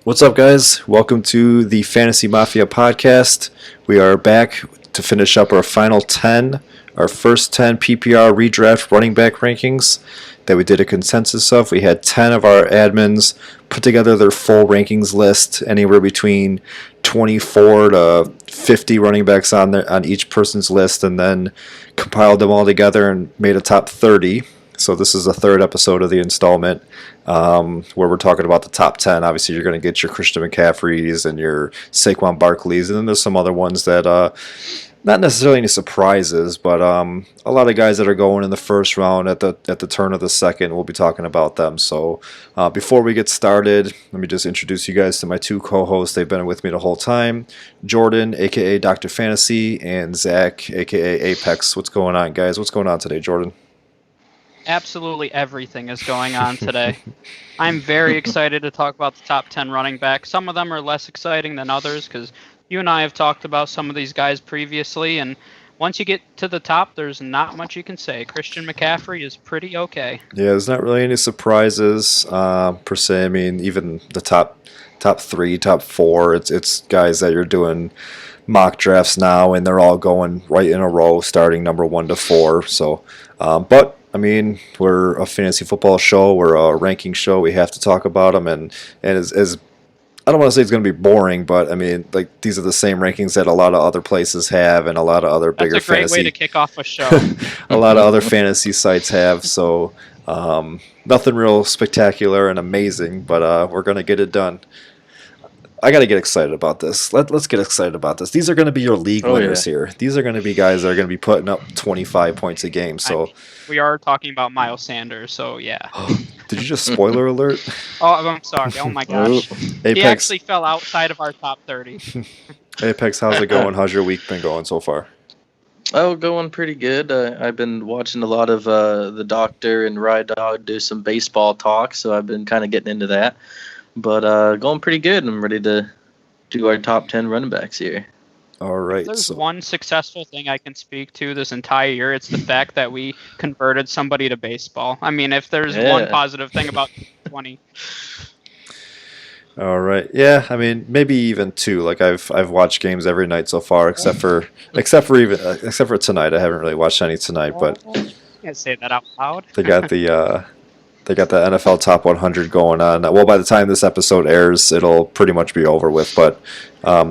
What's up, guys? Welcome to the Fantasy Mafia podcast. We are back to finish up our final 10, our first 10 PPR redraft running back rankings that we did a consensus of. We had 10 of our admins put together their full rankings list, anywhere between 24 to 50 running backs on each person's list, and then compiled them all together and made a top 30. So this is the third episode of the installment where we're talking about the top 10. Obviously, you're going to get your Christian McCaffreys and your Saquon Barkleys, and then there's some other ones that not necessarily any surprises, but a lot of guys that are going in the first round at the turn of the second. We'll be talking about them. So before we get started, let me just introduce you guys to my two co-hosts. They've been with me the whole time: Jordan, aka Dr. Fantasy, and Zach, aka Apex. What's going on, guys? What's going on today, Jordan? Absolutely everything is going on today. I'm very excited to talk about the top 10 running backs. Some of them are less exciting than others because you and I have talked about some of these guys previously, and once you get to the top, there's not much you can say. Christian McCaffrey is pretty okay. Yeah, there's not really any surprises per se. I mean, even the top three, top four, it's guys that you're doing mock drafts now, and they're all going right in a row, starting number 1 to 4. So, but I mean, we're a fantasy football show, we're a ranking show. We have to talk about them, and as I don't want to say it's going to be boring, but I mean, like, these are the same rankings that a lot of other places have, and a lot of other bigger That's a great fantasy way to kick off a show. a lot of other fantasy sites have. So nothing real spectacular and amazing, but we're going to get it done. I got to get excited about this. Let's get excited about this. These are going to be your league winners here. These are going to be guys that are going to be putting up 25 points a game. So we are talking about Miles Sanders, so yeah. Did you just spoiler alert? Oh, I'm sorry. Oh my gosh. Apex. He actually fell outside of our top 30. Apex, how's it going? How's your week been going so far? Oh, going pretty good. I've been watching a lot of the Doctor and Ride Dog do some baseball talk, so I've been kind of getting into that. But going pretty good. I'm ready to do our top 10 running backs here. All right. If there's one successful thing I can speak to this entire year, it's the fact that we converted somebody to baseball. I mean, if there's one positive thing about 20. All right. Yeah, I mean, maybe even two. Like, I've watched games every night so far, except for tonight. I haven't really watched any tonight, but You can't say that out loud. they got the NFL Top 100 going on. Well, by the time this episode airs, it'll pretty much be over with. But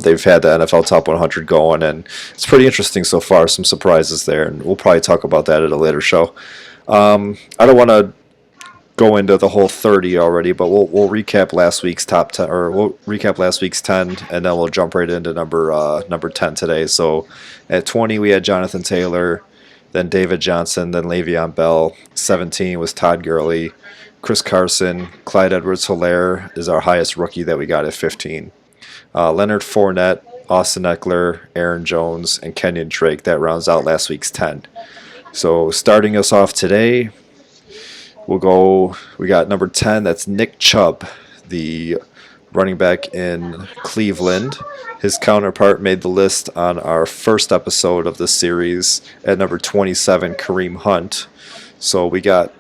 they've had the NFL Top 100 going, and it's pretty interesting so far. Some surprises there, and we'll probably talk about that at a later show. I don't want to go into the whole 30 already, but we'll recap last week's top 10, or we'll recap last week's 10, and then we'll jump right into number 10 today. So at 20 we had Jonathan Taylor, then David Johnson, then Le'Veon Bell. 17 was Todd Gurley, Chris Carson, Clyde Edwards-Helaire is our highest rookie that we got at 15. Leonard Fournette, Austin Eckler, Aaron Jones, and Kenyon Drake. That rounds out last week's 10. So starting us off today, we got number 10, that's Nick Chubb, the running back in Cleveland. His counterpart made the list on our first episode of this series at number 27, Kareem Hunt. So we got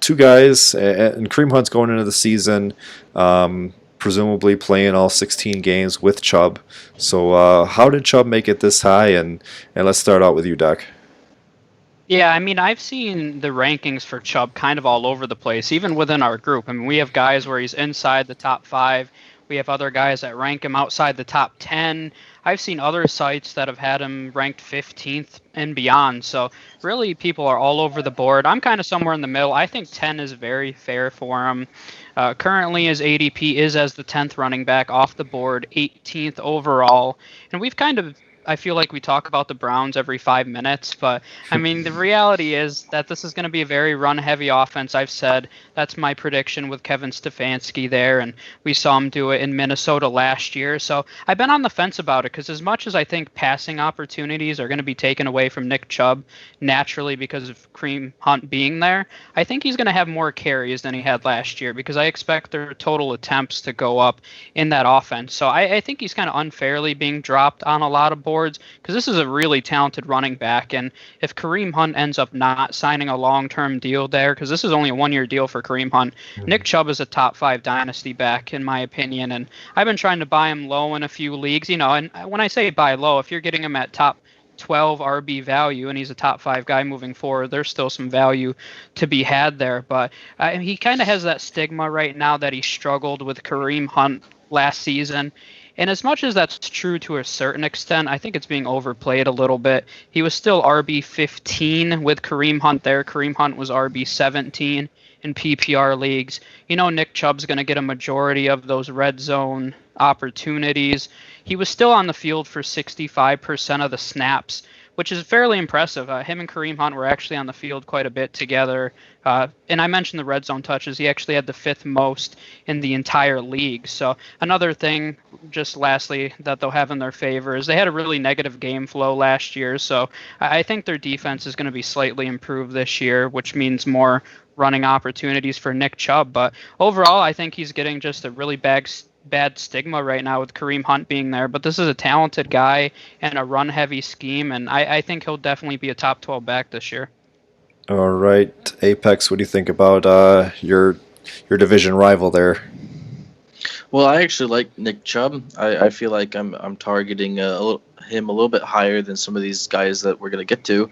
two guys, and Kareem Hunt's going into the season, presumably playing all 16 games with Chubb. So how did Chubb make it this high? And let's start out with you, Doc. Yeah, I mean, I've seen the rankings for Chubb kind of all over the place, even within our group. I mean, we have guys where he's inside the top 5. We have other guys that rank him outside the top 10. I've seen other sites that have had him ranked 15th and beyond. So really, people are all over the board. I'm kind of somewhere in the middle. I think 10 is very fair for him. Currently, his ADP is as the 10th running back off the board, 18th overall. And we've kind of, I feel like we talk about the Browns every 5 minutes, but I mean, the reality is that this is going to be a very run-heavy offense. I've said that's my prediction with Kevin Stefanski there, and we saw him do it in Minnesota last year. So I've been on the fence about it because as much as I think passing opportunities are going to be taken away from Nick Chubb naturally because of Kareem Hunt being there, I think he's going to have more carries than he had last year because I expect their total attempts to go up in that offense. So I think he's kind of unfairly being dropped on a lot of boards. boards, because this is a really talented running back. And if Kareem Hunt ends up not signing a long-term deal there, because this is only a one-year deal for Kareem Hunt, Nick Chubb is a top 5 dynasty back, in my opinion. And I've been trying to buy him low in a few leagues, and when I say buy low, if you're getting him at top 12 RB value and he's a top 5 guy moving forward, there's still some value to be had there. But he kind of has that stigma right now that he struggled with Kareem Hunt last season. And as much as that's true to a certain extent, I think it's being overplayed a little bit. He was still RB 15 with Kareem Hunt there. Kareem Hunt was RB 17 in PPR leagues. Nick Chubb's going to get a majority of those red zone opportunities. He was still on the field for 65% of the snaps, which is fairly impressive. Him and Kareem Hunt were actually on the field quite a bit together. And I mentioned the red zone touches. He actually had the 5th most in the entire league. So another thing, just lastly, that they'll have in their favor is they had a really negative game flow last year. So I think their defense is going to be slightly improved this year, which means more running opportunities for Nick Chubb. But overall, I think he's getting just a really bad stigma right now with Kareem Hunt being there. But this is a talented guy and a run-heavy scheme, and I think he'll definitely be a top 12 back this year. All right, Apex, what do you think about your division rival there? Well, I actually like Nick Chubb. I feel like I'm targeting him a little bit higher than some of these guys that we're going to get to.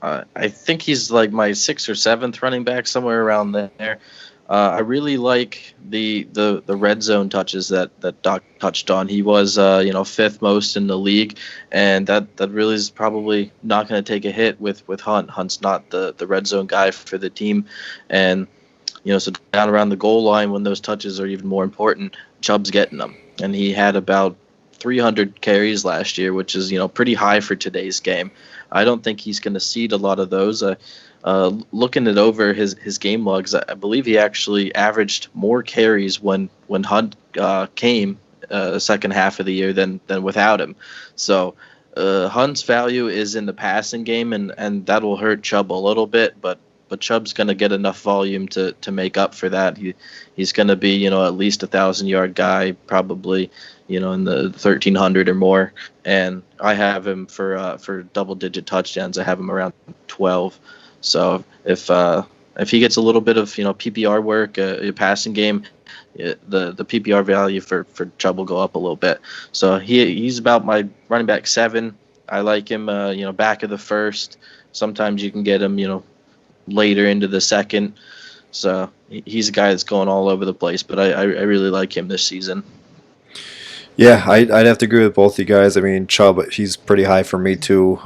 I think he's like my 6th or 7th running back, somewhere around there. I really like the red zone touches that Doc touched on. He was 5th most in the league, and that really is probably not going to take a hit with Hunt. Hunt's not the red zone guy for the team, and so down around the goal line when those touches are even more important, Chubb's getting them, and he had about 300 carries last year, which is pretty high for today's game. I don't think he's going to cede a lot of those. Looking it over his game logs, I believe he actually averaged more carries when Hunt came the second half of the year than without him. So Hunt's value is in the passing game, and that will hurt Chubb a little bit, but Chubb's going to get enough volume to make up for that. He's going to be at least 1,000-yard guy, probably in the 1,300 or more, and I have him for double-digit touchdowns. I have him around 12. So if he gets a little bit of PPR work, a passing game, the PPR value for Chubb will go up a little bit. So he's about my running back 7. I like him back of the 1st. Sometimes you can get him later into the 2nd. So he's a guy that's going all over the place, but I really like him this season. Yeah, I'd have to agree with both you guys. I mean, Chubb, he's pretty high for me too.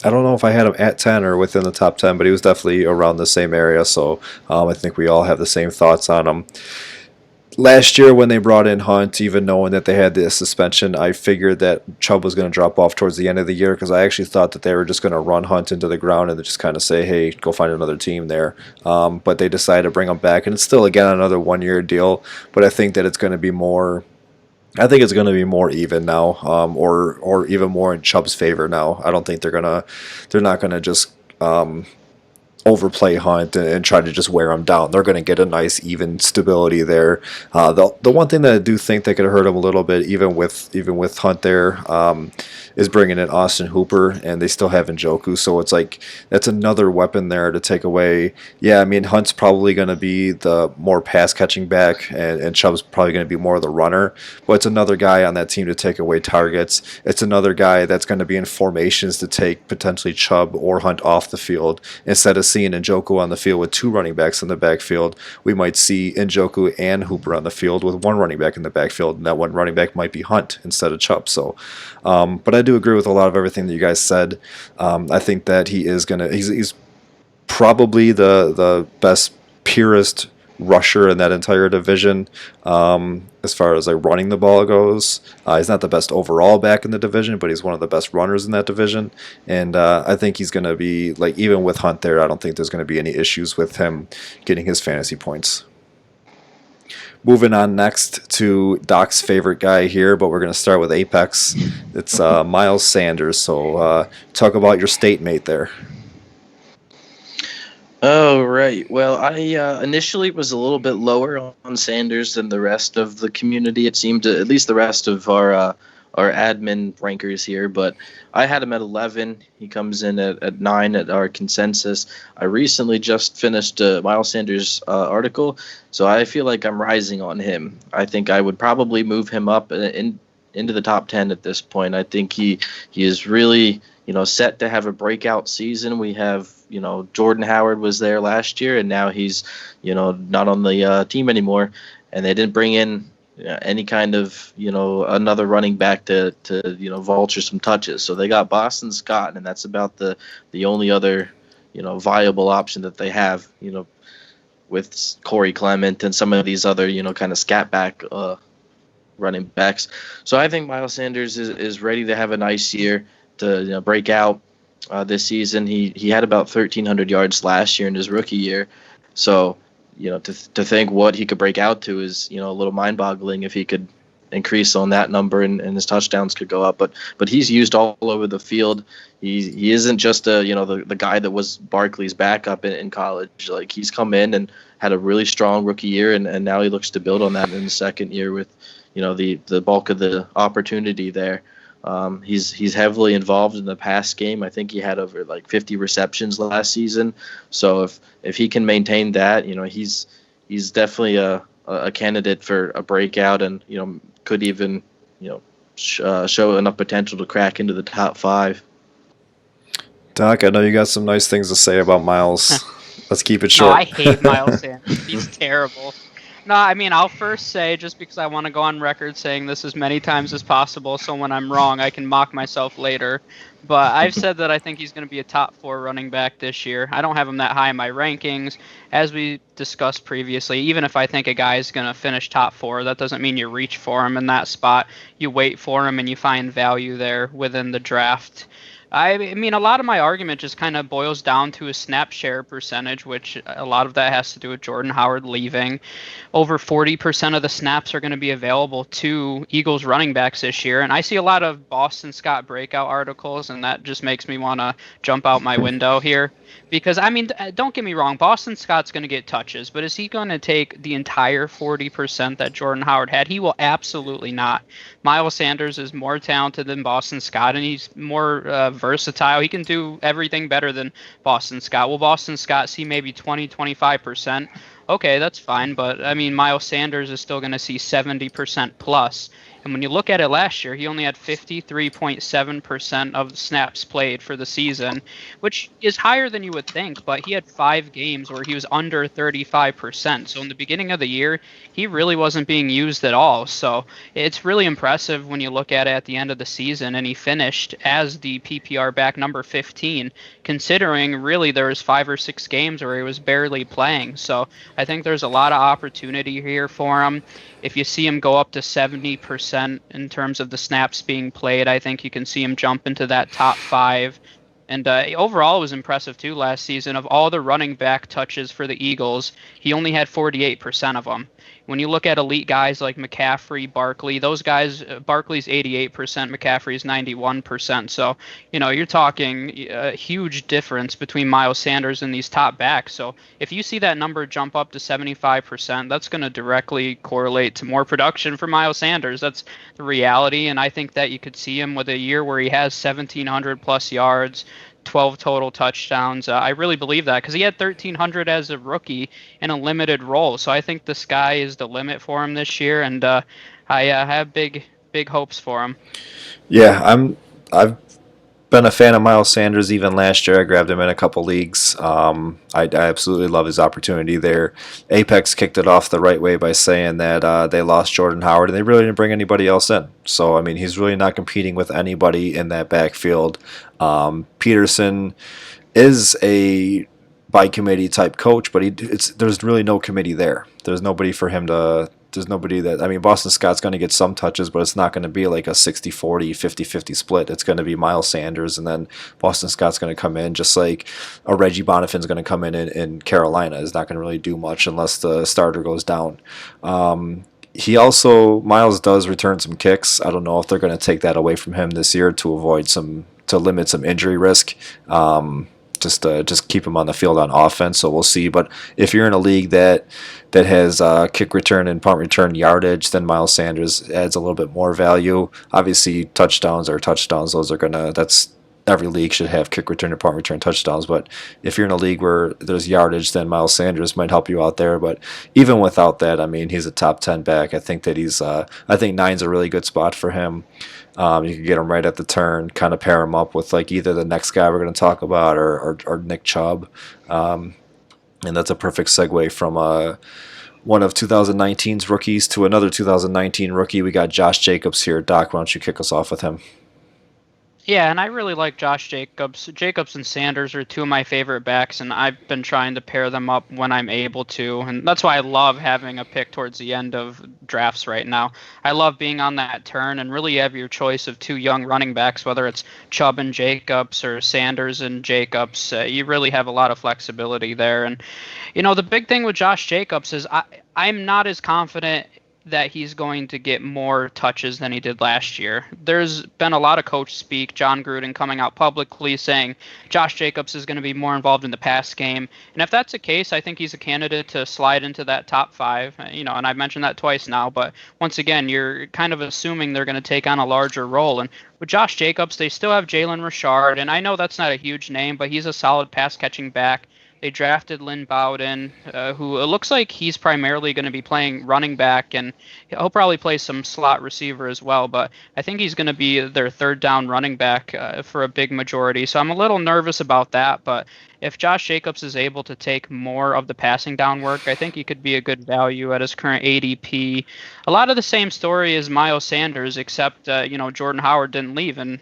I don't know if I had him at 10 or within the top 10, but he was definitely around the same area. So I think we all have the same thoughts on him. Last year when they brought in Hunt, even knowing that they had the suspension, I figured that Chubb was going to drop off towards the end of the year because I actually thought that they were just going to run Hunt into the ground and then just kind of say, hey, go find another team there. But they decided to bring him back, and it's still, again, another one-year deal. But I think that it's going to be more... I think it's going to be more even now, or even more in Chubb's favor now. I don't think they're not going to just overplay Hunt and try to just wear him down. They're going to get a nice even stability there. The one thing that I do think that could hurt him a little bit, even with Hunt there, is bringing in Austin Hooper, and they still have Njoku. So it's like that's another weapon there to take away. Yeah, I mean Hunt's probably going to be the more pass catching back, and Chubb's probably going to be more of the runner. But it's another guy on that team to take away targets. It's another guy that's going to be in formations to take potentially Chubb or Hunt off the field. Instead of seeing Njoku on the field with 2 running backs in the backfield, we might see Njoku and Hooper on the field with 1 running back in the backfield, and that 1 running back might be Hunt instead of Chubb. So, but I do agree with a lot of everything that you guys said. I think that he's probably the best purest rusher in that entire division as far as like running the ball goes. He's not the best overall back in the division, but he's one of the best runners in that division, and I think he's going to be, like, even with Hunt there, I don't think there's going to be any issues with him getting his fantasy points. Moving on next to Doc's favorite guy here, but we're going to start with Apex. It's Miles Sanders, so talk about your state mate there. Oh, right. Well, I initially was a little bit lower on Sanders than the rest of the community. It seemed to, at least the rest of our our admin rankers here, but I had him at 11. He comes in at 9 at our consensus. I recently just finished Miles Sanders' article, so I feel like I'm rising on him. I think I would probably move him up into the top 10 at this point. I think he is really, set to have a breakout season. We have, Jordan Howard was there last year, and now he's, not on the team anymore, and they didn't bring in any kind of another running back to vulture some touches. So they got Boston Scott, and that's about the only other viable option that they have. With Corey Clement and some of these other kind of scat back running backs. So I think Miles Sanders is ready to have a nice year to break out this season. He had about 1,300 yards last year in his rookie year. So to think what he could break out to is, a little mind-boggling if he could increase on that number and his touchdowns could go up. But he's used all over the field. He isn't just the guy that was Barkley's backup in college. Like, he's come in and had a really strong rookie year, and now he looks to build on that in the second year with, the bulk of the opportunity there. He's heavily involved in the pass game. I think he had over 50 receptions last season. So if he can maintain that, he's definitely a candidate for a breakout, and could even show enough potential to crack into the top 5. Doc, I know you got some nice things to say about Miles. Let's keep it No, short. I hate Miles Sanders. He's terrible. No, I mean, I'll first say, just because I want to go on record saying this as many times as possible, so when I'm wrong, I can mock myself later. But I've said that I think he's going to be a top 4 running back this year. I don't have him that high in my rankings. As we discussed previously, even if I think a guy is going to finish top 4, that doesn't mean you reach for him in that spot. You wait for him and you find value there within the draft. I mean, a lot of my argument just kind of boils down to a snap share percentage, which a lot of that has to do with Jordan Howard leaving. Over 40% of the snaps are going to be available to Eagles running backs this year. And I see a lot of Boston Scott breakout articles, and that just makes me want to jump out my window here. Because, I mean, don't get me wrong, Boston Scott's going to get touches, but is he going to take the entire 40% that Jordan Howard had? He will absolutely not. Miles Sanders is more talented than Boston Scott, and he's more versatile. He can do everything better than Boston Scott. Will Boston Scott see maybe 20, 25%? Okay, that's fine, but, I mean, Miles Sanders is still going to see 70% plus. And when you look at it last year, he only had 53.7% of the snaps played for the season, which is higher than you would think, but he had 5 games where he was under 35%. So in the beginning of the year, he really wasn't being used at all. So it's really impressive when you look at it at the end of the season, and he finished as the PPR back number 15, considering really there was 5 or 6 games where he was barely playing. So I think there's a lot of opportunity here for him. If you see him go up to 70% in terms of the snaps being played, I think you can see him jump into that top 5. And overall, it was impressive, too, last season. Of all the running back touches for the Eagles, he only had 48% of them. When you look at elite guys like McCaffrey, Barkley, those guys, Barkley's 88%, McCaffrey's 91%. So, you're talking a huge difference between Miles Sanders and these top backs. So if you see that number jump up to 75%, that's going to directly correlate to more production for Miles Sanders. That's the reality. And I think that you could see him with a year where he has 1,700 plus yards, 12 total touchdowns. I really believe that because he had 1,300 as a rookie in a limited role. So I think the sky is the limit for him this year, and I have big hopes for him. Yeah, I've been a fan of Miles Sanders even last year. I grabbed him in a couple leagues. I absolutely love his opportunity there. Apex kicked it off the right way by saying that they lost Jordan Howard and they really didn't bring anybody else in. So, I mean, he's really not competing with anybody in that backfield. Peterson is a by committee type coach, but there's really no committee there. There's nobody for him to. There's nobody that. I mean, Boston Scott's going to get some touches, but it's not going to be like a 60-40, 50-50 split. It's going to be Miles Sanders, and then Boston Scott's going to come in just like a Reggie Bonifin's going to come in Carolina. Is not going to really do much unless the starter goes down. Miles does return some kicks. I don't know if they're going to take that away from him this year to limit some injury risk. just keep him on the field on offense. So we'll see. But if you're in a league that has kick return and punt return yardage, then Miles Sanders adds a little bit more value. Obviously, touchdowns are touchdowns. That's every league should have kick return and punt return touchdowns. But if you're in a league where there's yardage, then Miles Sanders might help you out there. But even without that, I mean, he's a top 10 back. I think that I think nine's a really good spot for him. You can get him right at the turn, kind of pair him up with like either the next guy we're going to talk about or Nick Chubb. And that's a perfect segue from one of 2019's rookies to another 2019 rookie. We got Josh Jacobs here. Doc, why don't you kick us off with him? Yeah, and I really like Josh Jacobs. Jacobs and Sanders are two of my favorite backs, and I've been trying to pair them up when I'm able to. And that's why I love having a pick towards the end of drafts right now. I love being on that turn and really have your choice of two young running backs, whether it's Chubb and Jacobs or Sanders and Jacobs. You really have a lot of flexibility there. And, the big thing with Josh Jacobs is I'm not as confident that he's going to get more touches than he did last year. There's been a lot of coach speak, John Gruden coming out publicly saying Josh Jacobs is going to be more involved in the pass game. And if that's the case, I think he's a candidate to slide into that top 5, and I've mentioned that twice now, but once again, you're kind of assuming they're going to take on a larger role. And with Josh Jacobs, they still have Jalen Richard, and I know that's not a huge name, but he's a solid pass catching back. They drafted Lynn Bowden, who it looks like he's primarily going to be playing running back, and he'll probably play some slot receiver as well. But I think he's going to be their third down running back for a big majority. So I'm a little nervous about that. But if Josh Jacobs is able to take more of the passing down work, I think he could be a good value at his current ADP. A lot of the same story as Miles Sanders, except Jordan Howard didn't leave in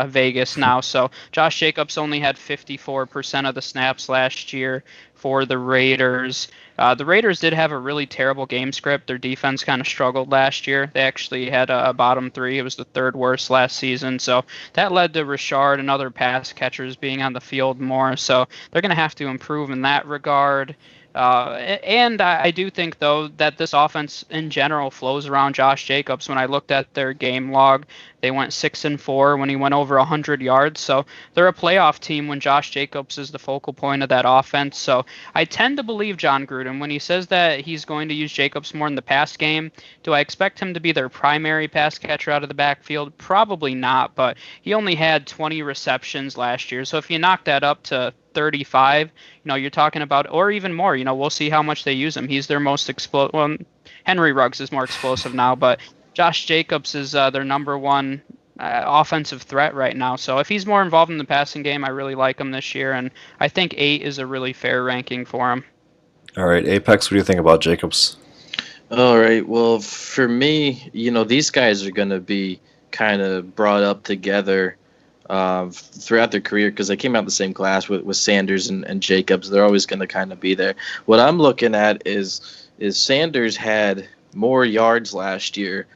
Vegas now. So Josh Jacobs only had 54% of the snaps last year for the Raiders. The Raiders did have a really terrible game script. Their defense kind of struggled last year. They actually had a bottom 3. It was the third worst last season. So that led to Richard and other pass catchers being on the field more. So they're going to have to improve in that regard. And I do think, though, that this offense in general flows around Josh Jacobs. When I looked at their game log, they went 6-4 when he went over 100 yards. So they're a playoff team when Josh Jacobs is the focal point of that offense. So I tend to believe John Gruden when he says that he's going to use Jacobs more in the pass game. Do I expect him to be their primary pass catcher out of the backfield? Probably not, but he only had 20 receptions last year. So if you knock that up to 35, you're talking about, or even more, we'll see how much they use him. He's their most explosive. Well, Henry Ruggs is more explosive now, but Josh Jacobs is their number one offensive threat right now. So if he's more involved in the passing game, I really like him this year, and I think 8 is a really fair ranking for him. All right, Apex, what do you think about Jacobs? All right, well, for me, these guys are going to be kind of brought up together throughout their career because they came out the same class with Sanders and Jacobs. They're always going to kind of be there. What I'm looking at is Sanders had more yards last year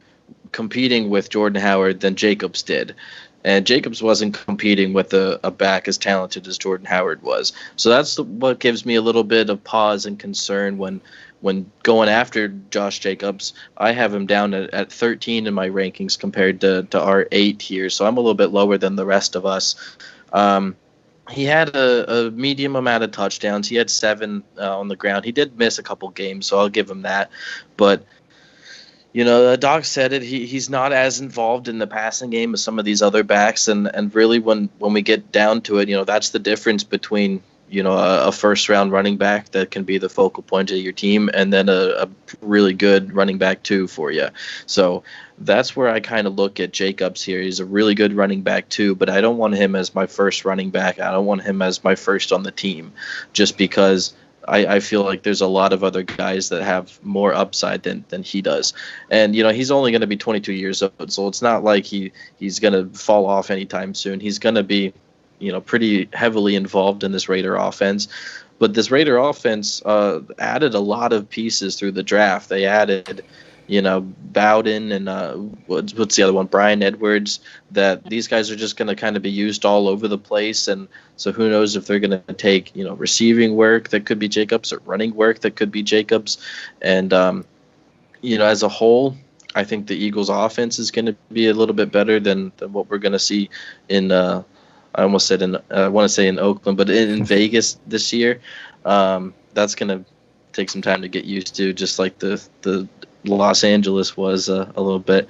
competing with Jordan Howard than Jacobs did. And Jacobs wasn't competing with a back as talented as Jordan Howard was. So that's what gives me a little bit of pause and concern when going after Josh Jacobs. I have him down at 13 in my rankings compared to our 8 here. So I'm a little bit lower than the rest of us. He had a medium amount of touchdowns. He had 7 on the ground. He did miss a couple games, so I'll give him that. But Doc said it. He's not as involved in the passing game as some of these other backs, and really when we get down to it, that's the difference between a first round running back that can be the focal point of your team, and then a really good running back 2 for you. So that's where I kind of look at Jacobs here. He's a really good running back 2, but I don't want him as my first running back. I don't want him as my first on the team, just because I feel like there's a lot of other guys that have more upside than he does. And, he's only going to be 22 years old, so it's not like he's going to fall off anytime soon. He's going to be, pretty heavily involved in this Raider offense. But this Raider offense added a lot of pieces through the draft. They added, Bowden and what's the other one? Brian Edwards. That these guys are just going to kind of be used all over the place. And so who knows if they're going to take, receiving work that could be Jacobs or running work that could be Jacobs. And, as a whole, I think the Eagles offense is going to be a little bit better than what we're going to see in I almost said I want to say in Oakland, but in Vegas this year. That's gonna take some time to get used to, just like the Los Angeles was a little bit.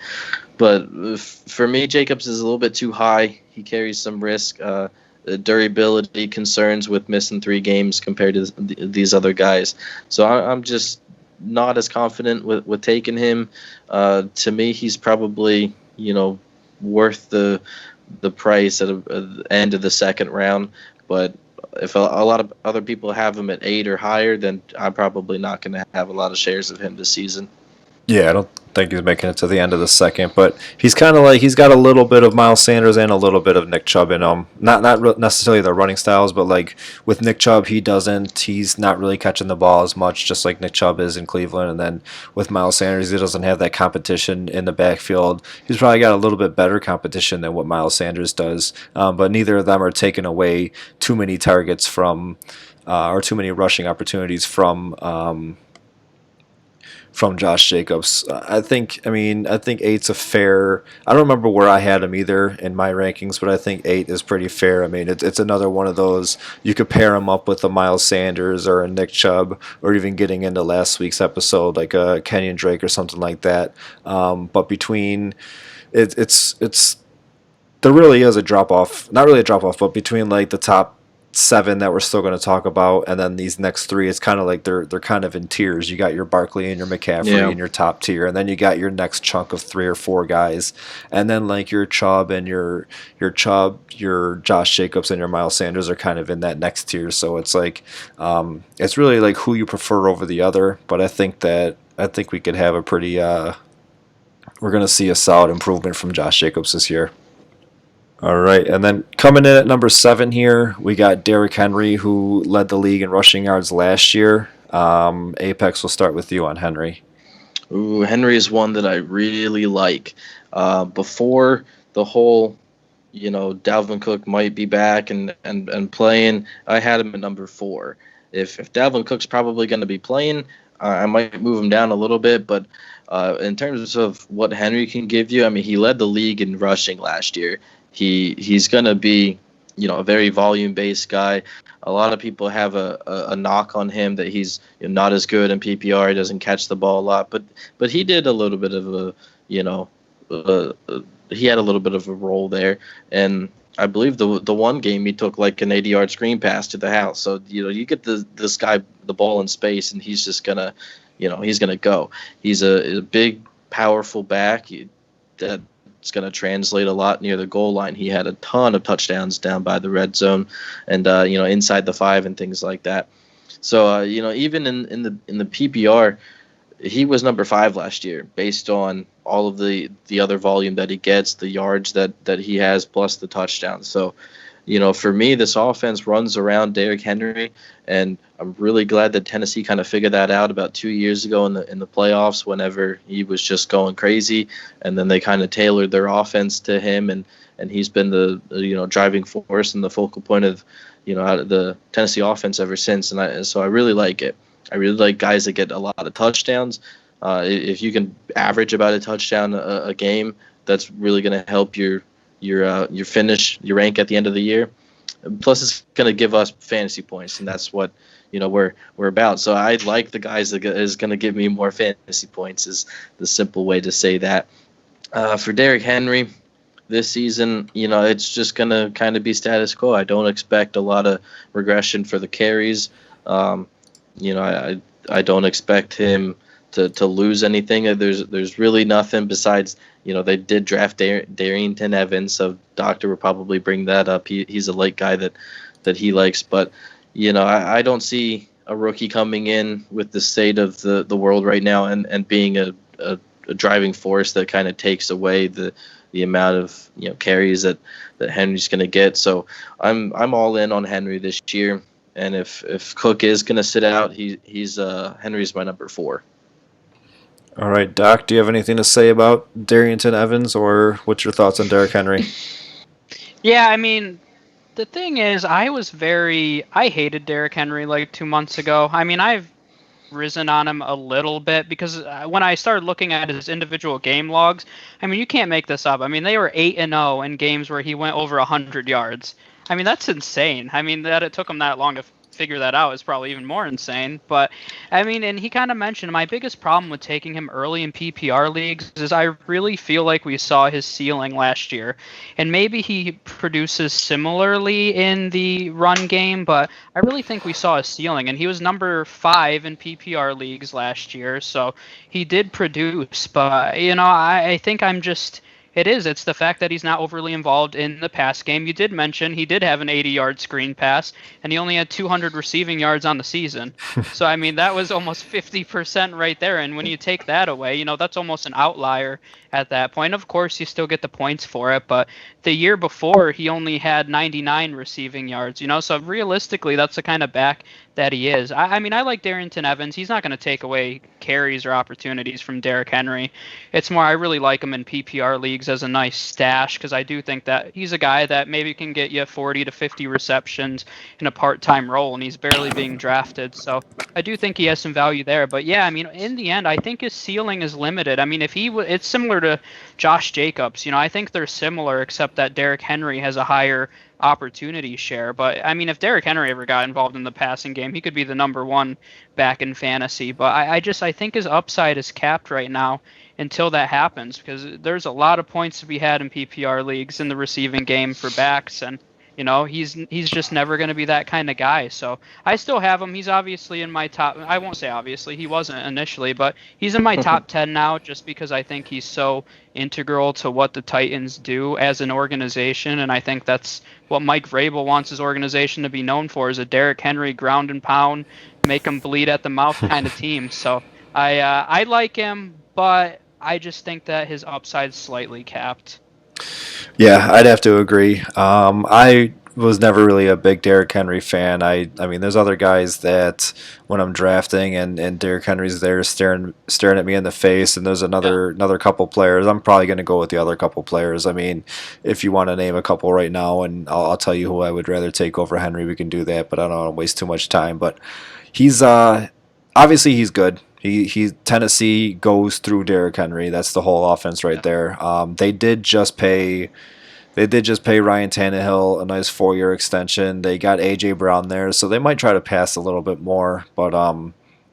But for me, Jacobs is a little bit too high. He carries some risk. Durability concerns with missing 3 games compared to these other guys. So I'm just not as confident with taking him. To me, he's probably worth the price at the end of the second round. But if a lot of other people have him at 8 or higher, then I'm probably not going to have a lot of shares of him this season. Yeah, I don't think he's making it to the end of the second, but he's kind of like he's got a little bit of Miles Sanders and a little bit of Nick Chubb in him. Not necessarily their running styles, but like with Nick Chubb, he's not really catching the ball as much, just like Nick Chubb is in Cleveland. And then with Miles Sanders, he doesn't have that competition in the backfield. He's probably got a little bit better competition than what Miles Sanders does, but neither of them are taking away too many targets from or too many rushing opportunities from Josh Jacobs. I think eight's a fair. I don't remember where I had him either in my rankings, but I think 8 is pretty fair. I mean, it's another one of those you could pair him up with a Miles Sanders or a Nick Chubb, or even getting into last week's episode like a Kenyon Drake or something like that. But between it's there really is a drop off. Not really a drop off, but between like the top 7 that we're still going to talk about, and then these next 3, it's kind of like they're kind of in tiers. You got your Barkley and your McCaffrey in your top tier, and then you got your next chunk of 3 or 4 guys, and then like your Chubb and your Josh Jacobs and your Miles Sanders are kind of in that next tier. So it's like it's really like who you prefer over the other. But I think we could have a pretty we're going to see a solid improvement from Josh Jacobs this year. All right, and then coming in at number 7 here, we got Derrick Henry, who led the league in rushing yards last year. Apex, we'll start with you on Henry. Ooh, Henry is one that I really like. Before the whole, Dalvin Cook might be back and playing, I had him at number 4. If Dalvin Cook's probably going to be playing, I might move him down a little bit, but in terms of what Henry can give you, I mean, he led the league in rushing last year. He's going to be, a very volume-based guy. A lot of people have a knock on him that he's not as good in PPR. He doesn't catch the ball a lot, but he did a little bit of he had a little bit of a role there. And I believe the one game he took like an 80-yard screen pass to the house. So you get this guy the ball in space, and he's just gonna, he's gonna go. He's a big, powerful back that. It's going to translate a lot near the goal line. He had a ton of touchdowns down by the red zone, and inside the 5 and things like that. So even in the PPR, he was number 5 last year based on all of the other volume that he gets, the yards that he has, plus the touchdowns. So for me, this offense runs around Derrick Henry, and I'm really glad that Tennessee kind of figured that out about 2 years ago in the playoffs, whenever he was just going crazy, and then they kind of tailored their offense to him, and he's been the driving force and the focal point of the Tennessee offense ever since. And so I really like it. I really like guys that get a lot of touchdowns. If you can average about a touchdown a game, that's really going to help your finish, your rank at the end of the year. Plus, it's going to give us fantasy points, and that's what we're about. So I like the guys that is going to give me more fantasy points. Is the simple way to say that. For Derrick Henry, this season, it's just going to kind of be status quo. I don't expect a lot of regression for the carries. I don't expect him to lose anything. There's really nothing besides, they did draft Darrington Evans, so Doctor will probably bring that up. He's a late guy that he likes, but I don't see a rookie coming in with the state of the world right now and being a driving force that kind of takes away the amount of carries that Henry's going to get. So I'm all in on Henry this year, and if Cook is going to sit out, he's Henry's my number 4. All right, Doc, do you have anything to say about Darrington Evans, or what's your thoughts on Derrick Henry? Yeah, I mean, the thing is, I hated Derrick Henry like 2 months ago. I mean, I've risen on him a little bit because when I started looking at his individual game logs, I mean, you can't make this up. I mean, they were 8-0 in games where he went over 100 yards. I mean, that's insane. I mean, that it took him that long to figure that out is probably even more insane. But, I mean, and he kind of mentioned my biggest problem with taking him early in PPR leagues is I really feel like we saw his ceiling last year. And maybe he produces similarly in the run game, but I really think we saw a ceiling. And he was number 5 in PPR leagues last year. So he did produce. But, I think I'm just. It is. It's the fact that he's not overly involved in the pass game. You did mention he did have an 80-yard screen pass, and he only had 200 receiving yards on the season. So, I mean, that was almost 50% right there. And when you take that away, that's almost an outlier at that point. Of course, you still get the points for it, but the year before, he only had 99 receiving yards, So, realistically, that's the kind of back that he is. I mean, I like Darrington Evans. He's not going to take away carries or opportunities from Derrick Henry. It's more, I really like him in PPR leagues as a nice stash because I do think that he's a guy that maybe can get you 40 to 50 receptions in a part-time role, and he's barely being drafted. So I do think he has some value there. But yeah, I mean, in the end, I think his ceiling is limited. I mean, it's similar to Josh Jacobs. I think they're similar, except that Derrick Henry has a higher opportunity share. But I mean, if Derrick Henry ever got involved in the passing game, he could be the number 1 back in fantasy. But I think his upside is capped right now until that happens because there's a lot of points to be had in PPR leagues in the receiving game for backs, and he's just never going to be that kind of guy. So I still have him. He's obviously in my top. I won't say obviously. He wasn't initially, but he's in my top 10 now just because I think he's so integral to what the Titans do as an organization, and I think that's what Mike Vrabel wants his organization to be known for, is a Derrick Henry ground and pound, make him bleed at the mouth kind of team. So I like him, but I just think that his upside's slightly capped. Yeah, I'd have to agree. I was never really a big Derrick Henry fan. I mean, there's other guys that when I'm drafting and Derrick Henry's there staring at me in the face, and there's another couple players, I'm probably going to go with the other couple players. I mean, if you want to name a couple right now, and I'll tell you who I would rather take over Henry, we can do that. But I don't want to waste too much time. But he's obviously he's good. He Tennessee goes through Derrick Henry. That's the whole offense right there. They did just pay Ryan Tannehill a nice 4-year extension. They got A.J. Brown there, so they might try to pass a little bit more. But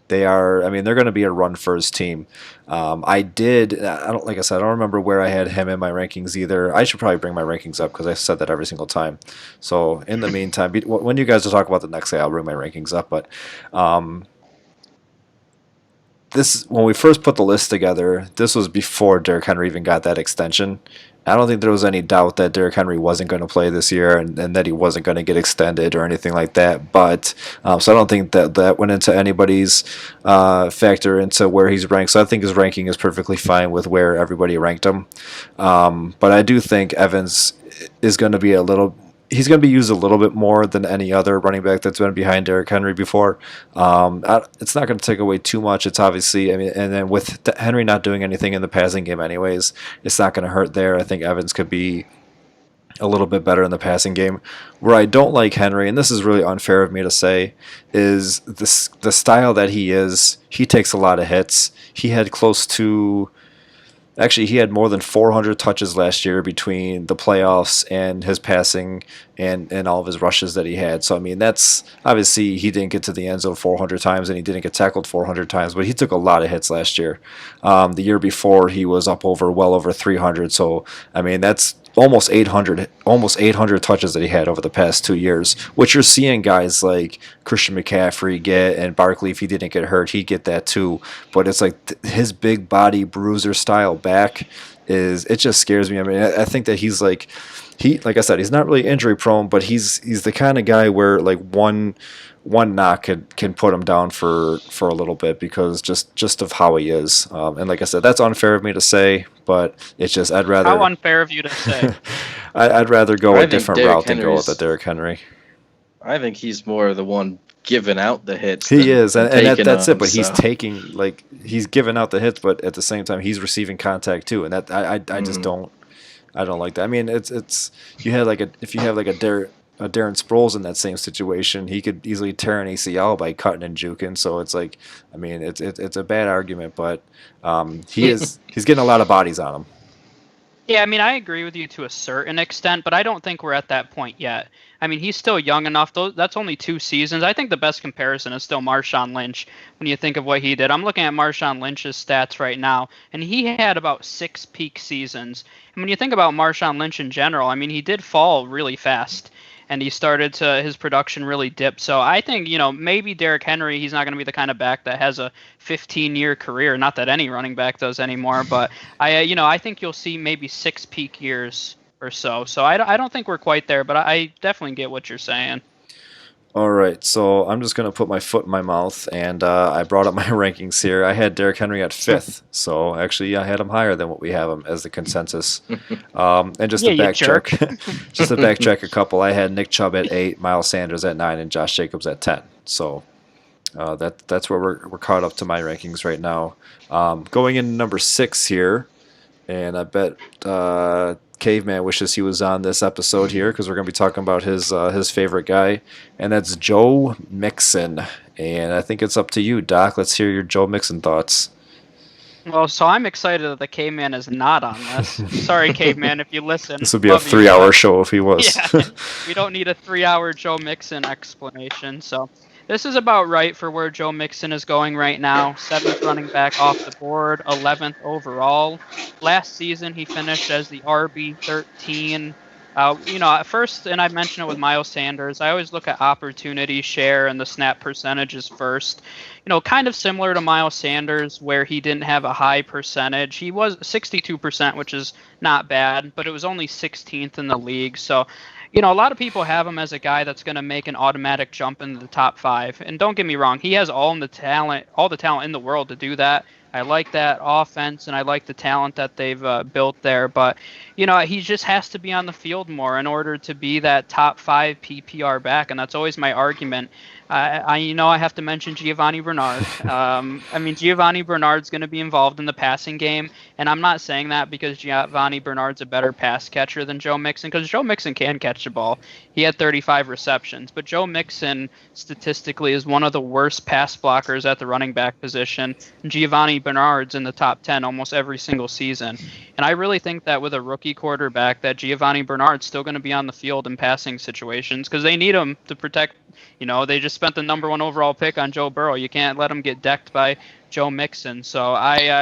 they're going to be a run-first team. I don't remember where I had him in my rankings either. I should probably bring my rankings up because I said that every single time. So in the meantime, when you guys will talk about the next day, I'll bring my rankings up. But when we first put the list together, this was before Derrick Henry even got that extension. I don't think there was any doubt that Derrick Henry wasn't going to play this year and that he wasn't going to get extended or anything like that. But so I don't think that went into anybody's factor into where he's ranked. So I think his ranking is perfectly fine with where everybody ranked him. But I do think Evans is going to be he's going to be used a little bit more than any other running back that's been behind Derrick Henry before. It's not going to take away too much. It's obviously, and then with Henry not doing anything in the passing game anyways, it's not going to hurt there. I think Evans could be a little bit better in the passing game. Where I don't like Henry, and this is really unfair of me to say, is the style that he is. He takes a lot of hits. He had he had more than 400 touches last year between the playoffs and his passing and all of his rushes that he had. So, I mean, that's obviously he didn't get to the end zone 400 times and he didn't get tackled 400 times, but he took a lot of hits last year. The year before, he was well over 300. So, I mean, that's almost 800 touches that he had over the past 2 years, which you're seeing guys like Christian McCaffrey get, and Barkley, if he didn't get hurt, he'd get that too. But it's like his big body bruiser style back it just scares me. I mean, I think that he's like I said, he's not really injury prone, but he's the kind of guy where like one knock can put him down for a little bit because just of how he is. And like I said, that's unfair of me to say, but it's just I'd rather. How unfair of you to say? I'd rather go a different route than go with the Derrick Henry. I think he's more the one giving out the hits. He is, and that's it. But he's he's giving out the hits, but at the same time he's receiving contact too, and that I just don't like that. I mean, it's if you have like a Darren Sproles in that same situation, he could easily tear an ACL by cutting and juking. So it's like, I mean, it's a bad argument, but he's getting a lot of bodies on him. Yeah, I mean, I agree with you to a certain extent, but I don't think we're at that point yet. I mean, he's still young enough. That's only 2 seasons. I think the best comparison is still Marshawn Lynch when you think of what he did. I'm looking at Marshawn Lynch's stats right now, and he had about 6 peak seasons. And when you think about Marshawn Lynch in general, I mean, he did fall really fast, and he started to his production really dip. So I think, maybe Derrick Henry, he's not going to be the kind of back that has a 15-year career. Not that any running back does anymore, but I think you'll see maybe 6 peak years or so. So I don't think we're quite there, but I definitely get what you're saying. All right, so I'm just going to put my foot in my mouth, and I brought up my rankings here. I had Derrick Henry at 5th, so actually I had him higher than what we have him as the consensus. And just Yeah, to you jerk. backtrack, just to backtrack a couple, I had Nick Chubb at 8, Miles Sanders at 9, and Josh Jacobs at 10. So that's where we're caught up to my rankings right now. Going in number 6 here, and I bet Caveman wishes he was on this episode here because we're going to be talking about his favorite guy, and that's Joe Mixon. And I think it's up to you, Doc. Let's hear your Joe Mixon thoughts. Well, so I'm excited that the Caveman is not on this. Sorry, Caveman, if you listen. This would be a Love you, 3-hour show if he was. Yeah, we don't need a 3-hour Joe Mixon explanation. So this is about right for where Joe Mixon is going right now. 7th running back off the board, 11th overall. Last season, he finished as the RB13. At first, and I mentioned it with Miles Sanders, I always look at opportunity share and the snap percentages first. Kind of similar to Miles Sanders, where he didn't have a high percentage. He was 62%, which is not bad, but it was only 16th in the league. So, a lot of people have him as a guy that's going to make an automatic jump into the top 5. And don't get me wrong, he has all the talent in the world to do that. I like that offense, and I like the talent that they've built there. But, he just has to be on the field more in order to be that top 5 PPR back, and that's always my argument. I have to mention Giovanni Bernard. Giovanni Bernard's going to be involved in the passing game, and I'm not saying that because Giovanni Bernard's a better pass catcher than Joe Mixon, because Joe Mixon can catch the ball. He had 35 receptions, but Joe Mixon statistically is one of the worst pass blockers at the running back position. Giovanni Bernard's in the top 10 almost every single season, and I really think that with a rookie quarterback, that Giovanni Bernard's still going to be on the field in passing situations because they need him to protect. They just spent the number 1 overall pick on Joe Burrow. You can't let him get decked by Joe Mixon. So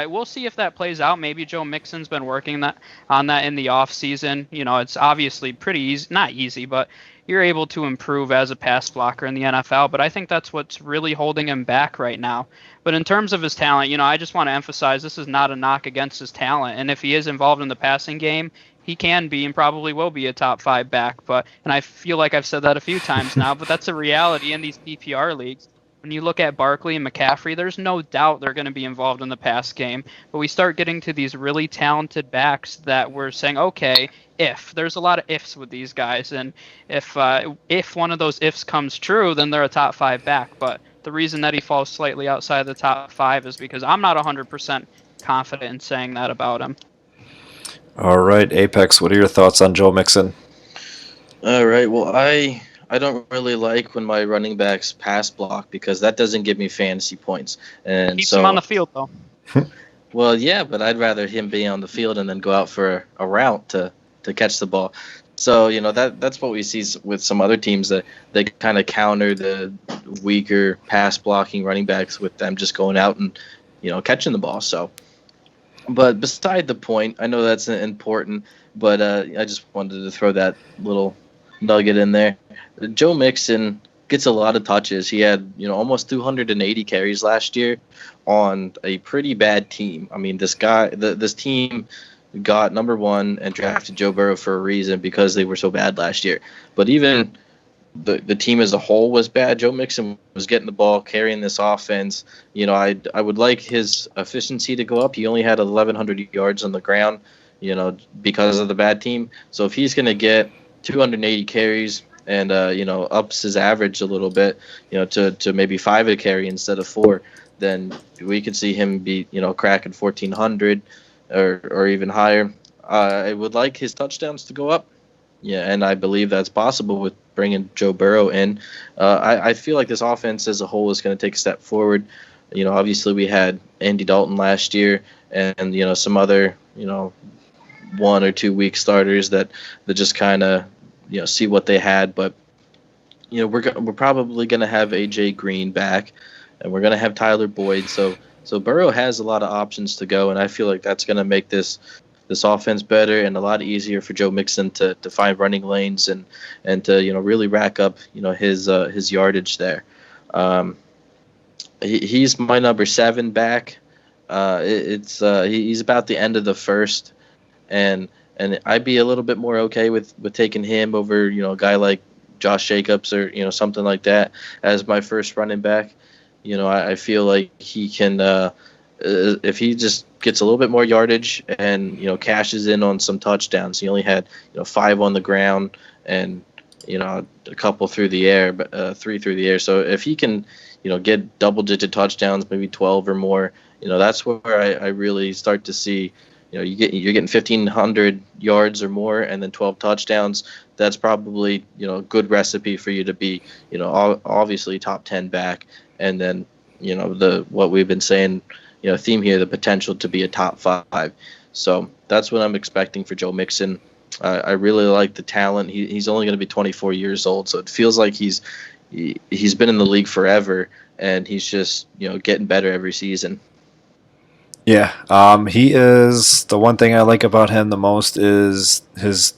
we'll see if that plays out. Maybe Joe Mixon's been working on that in the offseason. It's obviously pretty easy, not easy, but you're able to improve as a pass blocker in the NFL. But I think that's what's really holding him back right now. But in terms of his talent, I just want to emphasize this is not a knock against his talent. And if he is involved in the passing game, he can be and probably will be a top 5 back. And I feel like I've said that a few times now, but that's a reality in these PPR leagues. When you look at Barkley and McCaffrey, there's no doubt they're going to be involved in the pass game. But we start getting to these really talented backs that we're saying, okay, there's a lot of ifs with these guys, and if one of those ifs comes true, then they're a top 5 back. But the reason that he falls slightly outside the top 5 is because I'm not 100% confident in saying that about him. All right, Apex, what are your thoughts on Joe Mixon? All right, well, I don't really like when my running backs pass block because that doesn't give me fantasy points. And keeps him on the field, though. Well, yeah, but I'd rather him be on the field and then go out for a route to catch the ball. So, that's what we see with some other teams, that they kind of counter the weaker pass blocking running backs with them just going out and, catching the ball. So, but beside the point, I know that's important, but I just wanted to throw that little nugget in there. Joe Mixon gets a lot of touches. He had, almost 280 carries last year on a pretty bad team. I mean, this team got number 1 and drafted Joe Burrow for a reason, because they were so bad last year. But even the team as a whole was bad. Joe Mixon was getting the ball, carrying this offense. I would like his efficiency to go up. He only had 1,100 yards on the ground, because of the bad team. So if he's going to get 280 carries and ups his average a little bit, to maybe 5 a carry instead of 4, then we could see him be cracking 1,400 or even higher. I would like his touchdowns to go up. Yeah, and I believe that's possible with bringing Joe Burrow in. I feel like this offense as a whole is going to take a step forward. Obviously we had Andy Dalton last year, and some other 1 or 2 week starters that just kind of see what they had. But we're probably going to have AJ Green back, and we're going to have Tyler Boyd. So Burrow has a lot of options to go, and I feel like that's going to make this offense better and a lot easier for Joe Mixon to find running lanes and to really rack up his yardage there. He's my number 7 back. He's about the end of the first, and I'd be a little bit more okay with taking him over a guy like Josh Jacobs or something like that as my first running back. I feel like he can if he just gets a little bit more yardage and cashes in on some touchdowns. He only had 5 on the ground and a couple through the air, but 3 through the air. So if he can get double-digit touchdowns, maybe 12 or more, that's where I really start to see, you're getting 1,500 yards or more and then 12 touchdowns. That's probably, a good recipe for you to be, obviously top 10 back. And then, what we've been saying, theme here, the potential to be a top 5. So that's what I'm expecting for Joe Mixon. I really like the talent. He's only going to be 24 years old, so it feels like he's been in the league forever, and he's just getting better every season. Yeah, he is. The one thing I like about him the most is his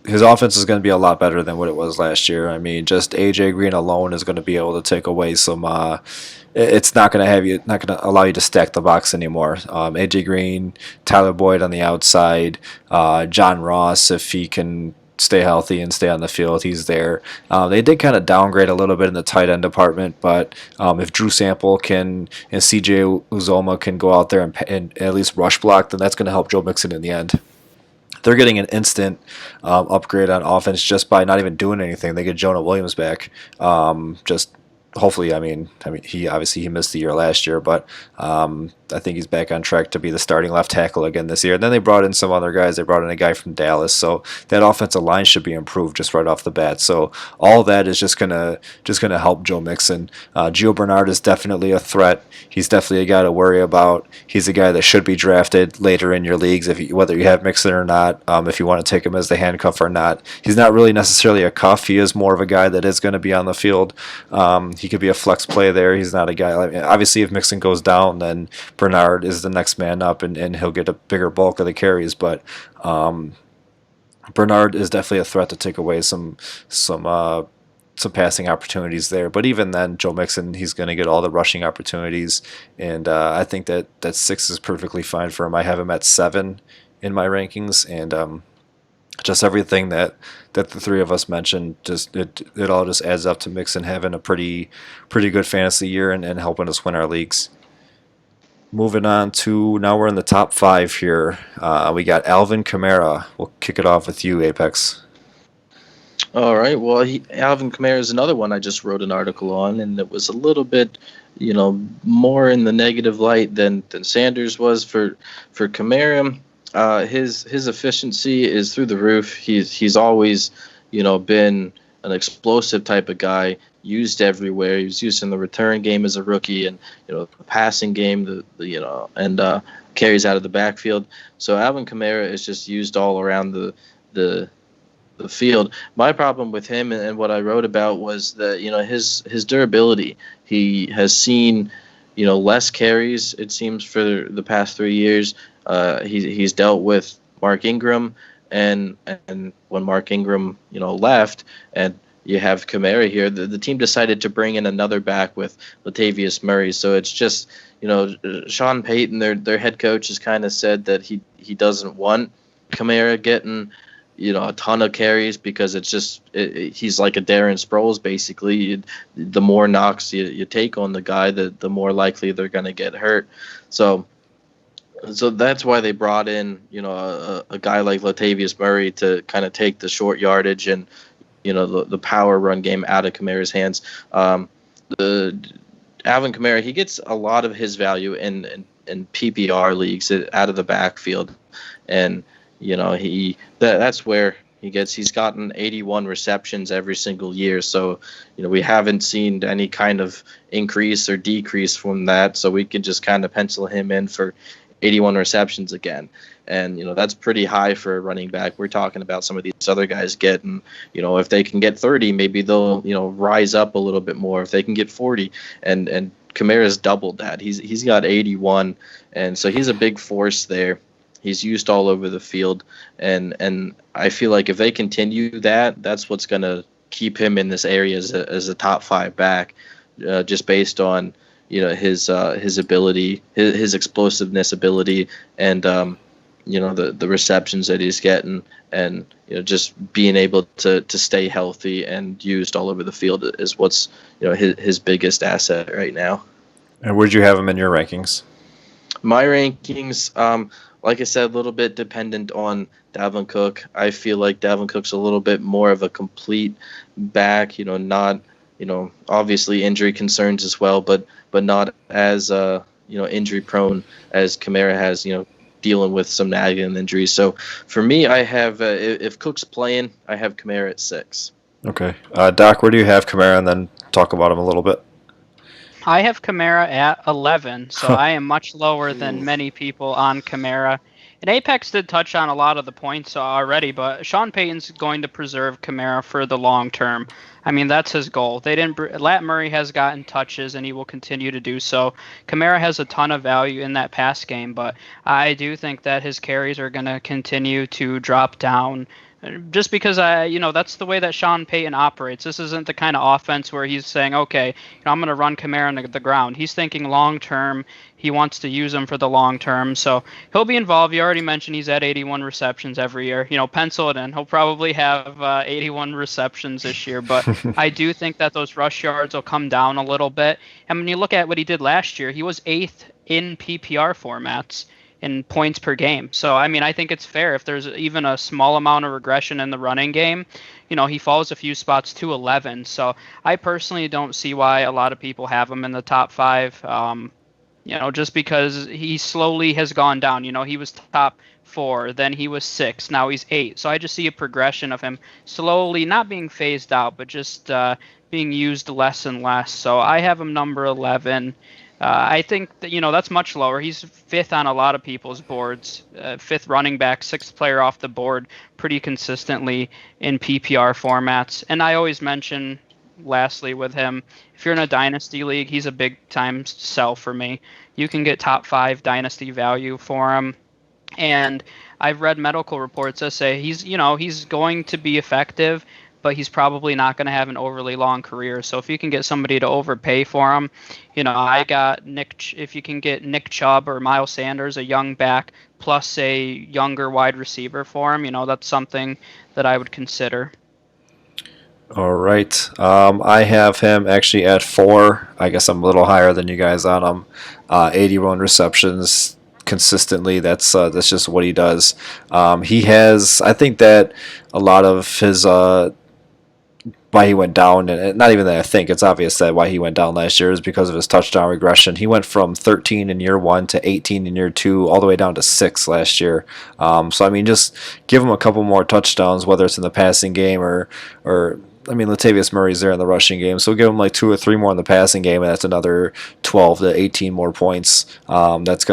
offense is going to be a lot better than what it was last year. I mean, just AJ Green alone is going to be able to take away some. It's not going to allow you to stack the box anymore. AJ Green, Tyler Boyd on the outside, John Ross, if he can stay healthy and stay on the field, he's there. They did kind of downgrade a little bit in the tight end department, but if Drew Sample and CJ Uzoma can go out there and at least rush block, then that's going to help Joe Mixon in the end. They're getting an instant upgrade on offense just by not even doing anything. They get Jonah Williams back. Just hopefully, I mean, he missed the year last year, but I think he's back on track to be the starting left tackle again this year. And then they brought in some other guys. They brought in a guy from Dallas, so that offensive line should be improved just right off the bat. So all that is just gonna help Joe Mixon. Gio Bernard is definitely a threat. He's definitely a guy to worry about. He's a guy that should be drafted later in your leagues, whether you have Mixon or not. If you want to take him as the handcuff or not, he's not really necessarily a cuff. He is more of a guy that is going to be on the field. He could be a flex play there. He's not a guy. Obviously, if Mixon goes down, then Bernard is the next man up, and he'll get a bigger bulk of the carries. But Bernard is definitely a threat to take away some passing opportunities there. But even then, Joe Mixon, he's going to get all the rushing opportunities, and I think that 6 is perfectly fine for him. I have him at 7 in my rankings, and just everything that the three of us mentioned, just it all just adds up to Mixon having a pretty good fantasy year and helping us win our leagues. Moving on to, now we're in the top 5 here. We got Alvin Kamara. We'll kick it off with you, Apex. All right. Well, Alvin Kamara is another one I just wrote an article on, and it was a little bit, more in the negative light than Sanders was for Kamara. His efficiency is through the roof. He's always, been an explosive type of guy, used everywhere. He was used in the return game as a rookie, and the passing game, and carries out of the backfield. So Alvin Kamara is just used all around the field. My problem with him and what I wrote about was that his durability. He has seen less carries, it seems, for the past 3 years. He's dealt with Mark Ingram, and when Mark Ingram left, and you have Kamara here, the team decided to bring in another back with Latavius Murray. So it's just Sean Payton, their head coach, has kind of said that he doesn't want Kamara getting a ton of carries, because it's just he's like a Darren Sproles basically. The more knocks you take on the guy, the more likely they're going to get hurt. So that's why they brought in a guy like Latavius Murray to kind of take the short yardage and the power run game out of Kamara's hands. The Alvin Kamara, he gets a lot of his value in PPR leagues out of the backfield, and that's where he's gotten 81 receptions every single year. So we haven't seen any kind of increase or decrease from that. So we could just kind of pencil him in for 81 receptions again. And, that's pretty high for a running back. We're talking about some of these other guys getting, if they can get 30, maybe they'll, rise up a little bit more. If they can get 40, and Kamara's doubled that. He's got 81, and so he's a big force there. He's used all over the field, and I feel like if they continue that, that's what's going to keep him in this area as a top 5 back, just based on his ability, his explosiveness ability, and the receptions that he's getting, and just being able to stay healthy and used all over the field is what's his biggest asset right now. And where'd you have him in your rankings? My rankings, like I said, a little bit dependent on Dalvin Cook. I feel like Dalvin Cook's a little bit more of a complete back, not, obviously injury concerns as well, but not as, injury prone as Kamara has, dealing with some nagging injuries. So for me, I have, if Cook's playing, I have Kamara at 6. Okay. Doc, where do you have Kamara, and then talk about him a little bit? I have Kamara at 11, so I am much lower than many people on Kamara. And Apex did touch on a lot of the points already, but Sean Payton's going to preserve Kamara for the long term. I mean, that's his goal. Lat Murray has gotten touches, and he will continue to do so. Kamara has a ton of value in that pass game, but I do think that his carries are going to continue to drop down. Just because that's the way that Sean Payton operates. This isn't the kind of offense where he's saying, okay, I'm going to run Kamara into the ground. He's thinking long term. He wants to use him for the long term, so he'll be involved. You already mentioned he's at 81 receptions every year. Pencil it in. He'll probably have 81 receptions this year, but I do think that those rush yards will come down a little bit. And when you look at what he did last year, he was 8th in PPR formats in points per game. So, I mean, I think it's fair if there's even a small amount of regression in the running game, he falls a few spots to 11. So I personally don't see why a lot of people have him in the top 5, just because he slowly has gone down. He was top 4, then he was 6, now he's 8. So I just see a progression of him slowly not being phased out, but just being used less and less. So I have him number 11. I think that, that's much lower. He's 5th on a lot of people's boards, 5th running back, 6th player off the board pretty consistently in PPR formats. And I always mention, lastly, with him, if you're in a dynasty league, he's a big time sell for me. You can get top 5 dynasty value for him. And I've read medical reports that say he's going to be effective, but he's probably not going to have an overly long career. So if you can get somebody to overpay for him, I got if you can get Nick Chubb or Miles Sanders, a young back, plus a younger wide receiver for him, that's something that I would consider. All right. I have him actually at 4. I guess I'm a little higher than you guys on him. 81 receptions consistently. That's just what he does. He has, I think that a lot of his why he went down, and not even that I think, it's obvious that why he went down last year is because of his touchdown regression. He went from 13 in year 1 to 18 in year 2, all the way down to 6 last year. So, I mean, just give him a couple more touchdowns, whether it's in the passing game or I mean, Latavius Murray's there in the rushing game, so give him like 2 or 3 more in the passing game, and that's another 12 to 18 more points. That's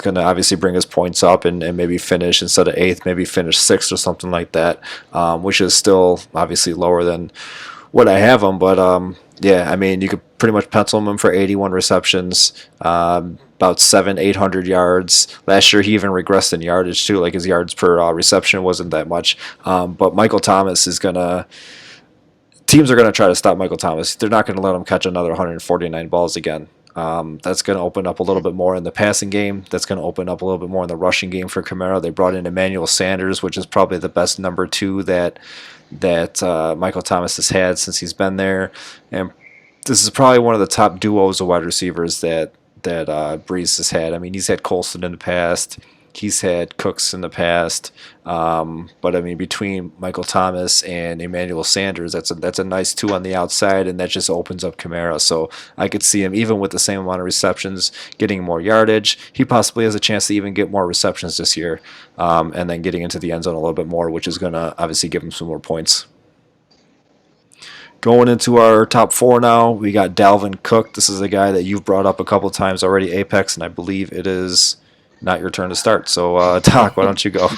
going to obviously bring his points up and maybe finish, instead of 8th, maybe finish 6th or something like that, which is still obviously lower than what I have him. But yeah, I mean, you could pretty much pencil him in for 81 receptions, about 800 yards. Last year, he even regressed in yardage too. Like his yards per reception wasn't that much. But Michael Thomas teams are going to try to stop Michael Thomas. They're not going to let him catch another 149 balls again. That's going to open up a little bit more in the passing game. That's going to open up a little bit more in the rushing game for Kamara. They brought in Emmanuel Sanders, which is probably the best number 2 that Michael Thomas has had since he's been there. And this is probably one of the top duos of wide receivers that Breeze has had. I mean, he's had Colston in the past. He's had Cooks in the past, but I mean, between Michael Thomas and Emmanuel Sanders, that's a nice 2 on the outside, and that just opens up Kamara. So I could see him, even with the same amount of receptions, getting more yardage. He possibly has a chance to even get more receptions this year, and then getting into the end zone a little bit more, which is going to obviously give him some more points. Going into our top 4 now, we got Dalvin Cook. This is a guy that you've brought up a couple times already, Apex, and I believe it is not your turn to start. So, Doc, why don't you go?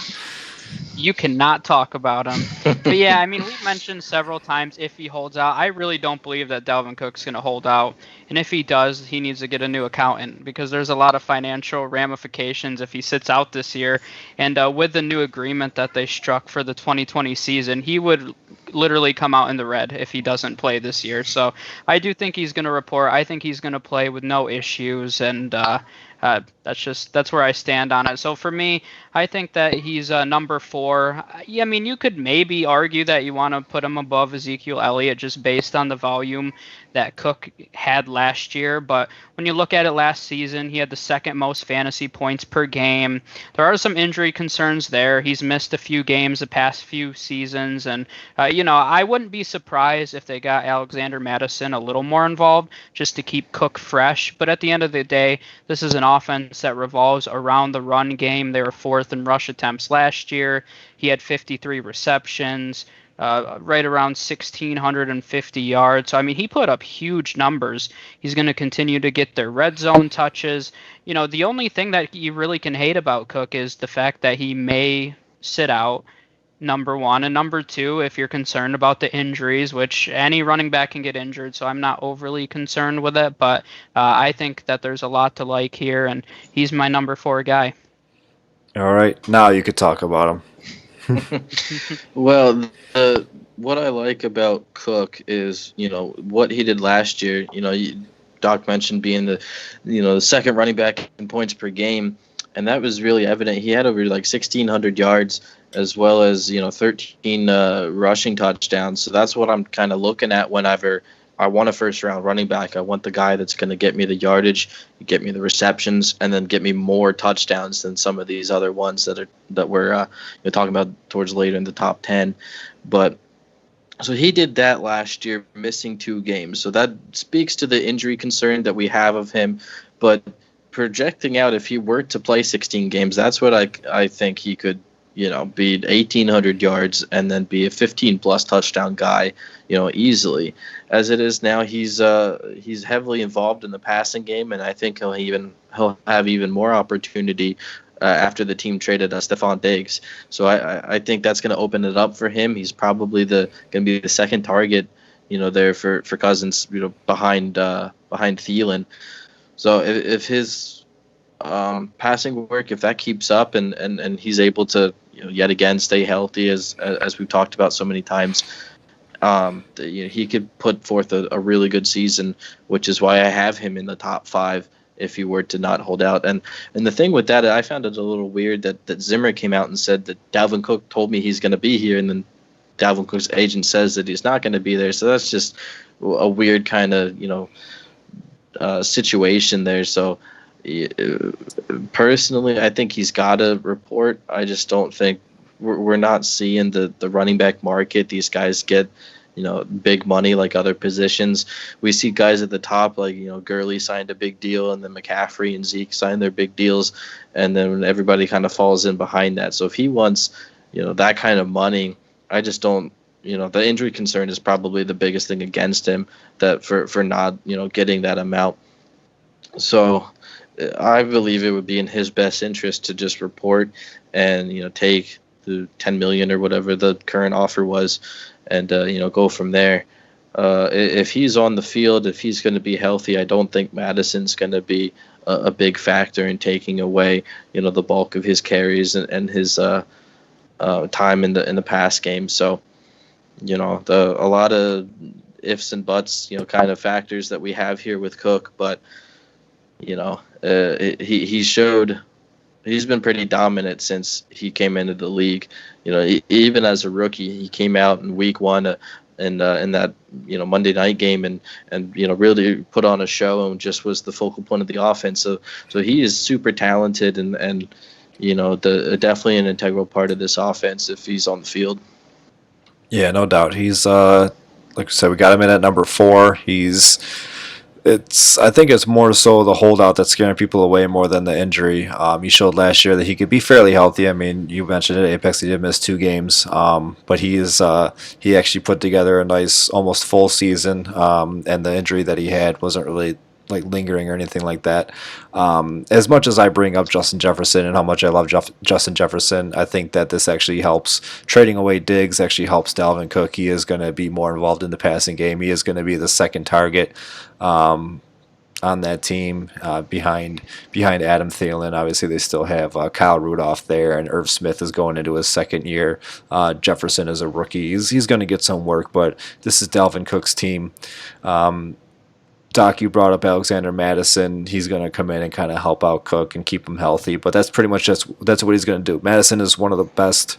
You cannot talk about him. But yeah, I mean, we've mentioned several times if he holds out. I really don't believe that Dalvin Cook's going to hold out. And if he does, he needs to get a new accountant because there's a lot of financial ramifications if he sits out this year. And with the new agreement that they struck for the 2020 season, he would literally come out in the red if he doesn't play this year. So I do think he's going to report. I think he's going to play with no issues. And that's where I stand on it. So for me, I think that he's number 4. Yeah, I mean, you could maybe argue that you want to put him above Ezekiel Elliott just based on the volume that Cook had last year. But when you look at it last season, he had the second most fantasy points per game. There are some injury concerns there. He's missed a few games the past few seasons. And, I wouldn't be surprised if they got Alexander Madison a little more involved just to keep Cook fresh. But at the end of the day, this is an offense that revolves around the run game. They were 4th in rush attempts last year. He had 53 receptions, right around 1,650 yards. So, I mean, he put up huge numbers. He's going to continue to get their red zone touches. The only thing that you really can hate about Cook is the fact that he may sit out, number 1. And number 2, if you're concerned about the injuries, which any running back can get injured, so I'm not overly concerned with it. But I think that there's a lot to like here, and he's my number 4 guy. All right, now you could talk about him. Well, what I like about Cook is, what he did last year. Doc mentioned being the second running back in points per game, and that was really evident. He had over 1,600 yards as well as 13 rushing touchdowns. So that's what I'm kind of looking at whenever I want a first round running back. I want the guy that's going to get me the yardage, get me the receptions, and then get me more touchdowns than some of these other ones that we're talking about towards later in the top 10. But so he did that last year, missing 2 games. So that speaks to the injury concern that we have of him. But projecting out, if he were to play 16 games, that's what I think he could be 1,800 yards and then be a 15-plus touchdown guy, easily. As it is now, he's heavily involved in the passing game, and I think he'll have even more opportunity after the team traded Stephon Diggs. So I think that's going to open it up for him. He's probably going to be the second target, there for Cousins, behind Thielen. So if his passing work, if that keeps up and he's able to yet again stay healthy as we've talked about so many times, he could put forth a really good season, which is why I have him in the top 5 if he were to not hold out. And the thing with that, I found it a little weird that Zimmer came out and said that Dalvin Cook told me he's going to be here, and then Dalvin Cook's agent says that he's not going to be there. So that's just a weird kind of situation there. So personally, I think he's got to report. I just don't think we're not seeing the running back market. These guys get big money like other positions. We see guys at the top like Gurley signed a big deal, and then McCaffrey and Zeke signed their big deals, and then everybody kind of falls in behind that. So if he wants that kind of money, I just don't. The injury concern is probably the biggest thing against him, that for not getting that amount. So I believe it would be in his best interest to just report and take the $10 million or whatever the current offer was, and go from there. If he's on the field, if he's going to be healthy, I don't think Madison's going to be a big factor in taking away the bulk of his carries and his time in the pass game. So a lot of ifs and buts kind of factors that we have here with Cook, but he showed he's been pretty dominant since he came into the league. Even as a rookie, he came out in week 1 in that Monday night game and really put on a show and just was the focal point of the offense. So he is super talented and definitely an integral part of this offense if he's on the field. Yeah, no doubt. He's like I said, we got him in at number 4. I think it's more so the holdout that's scaring people away more than the injury. He showed last year that he could be fairly healthy. I mean, you mentioned it, Apex, he did miss 2 games, but he actually put together a nice, almost full season, and the injury that he had wasn't really like lingering or anything like that. As much as I bring up Justin Jefferson and how much I love Justin Jefferson, I think that this actually helps. Trading away Diggs actually helps Dalvin Cook. He is going to be more involved in the passing game. He is going to be the second target on that team behind Adam Thielen. Obviously, they still have Kyle Rudolph there, and Irv Smith is going into his second year. Jefferson is a rookie. He's going to get some work, but this is Dalvin Cook's team. Doc, you brought up Alexander Madison. He's going to come in and kind of help out Cook and keep him healthy, but that's pretty much that's what he's going to do. Madison is one of the best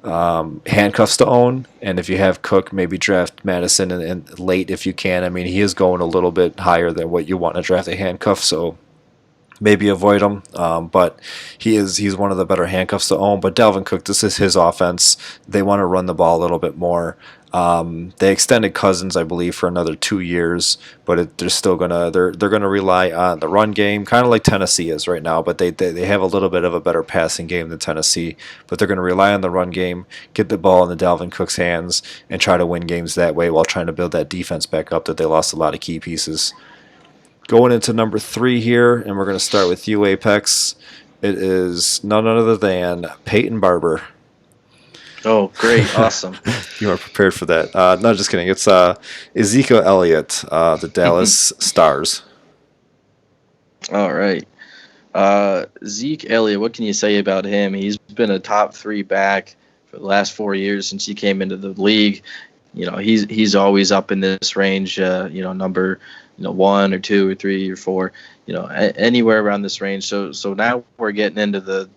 handcuffs to own, and if you have Cook, maybe draft Madison and late if you can. I mean, he is going a little bit higher than what you want to draft a handcuff, so maybe avoid him. But he's one of the better handcuffs to own. But Dalvin Cook, this is his offense. They want to run the ball a little bit more. They extended Cousins, I believe, for another 2 years, but they're still they're gonna rely on the run game, kind of like Tennessee is right now. But they have a little bit of a better passing game than Tennessee, but they're gonna rely on the run game, get the ball in the Dalvin Cook's hands, and try to win games that way while trying to build that defense back up that they lost a lot of key pieces. Going into number 3 here, and we're gonna start with you, Apex. It is none other than Peyton Barber. Oh, great. Awesome. You weren't prepared for that. No, just kidding. It's Ezekiel Elliott, the Dallas Stars. All right. Zeke Elliott, what can you say about him? He's been a top 3 back for the last 4 years since he came into the league. He's always up in this range, number 1 or 2 or 3 or 4, anywhere around this range. So now we're getting into the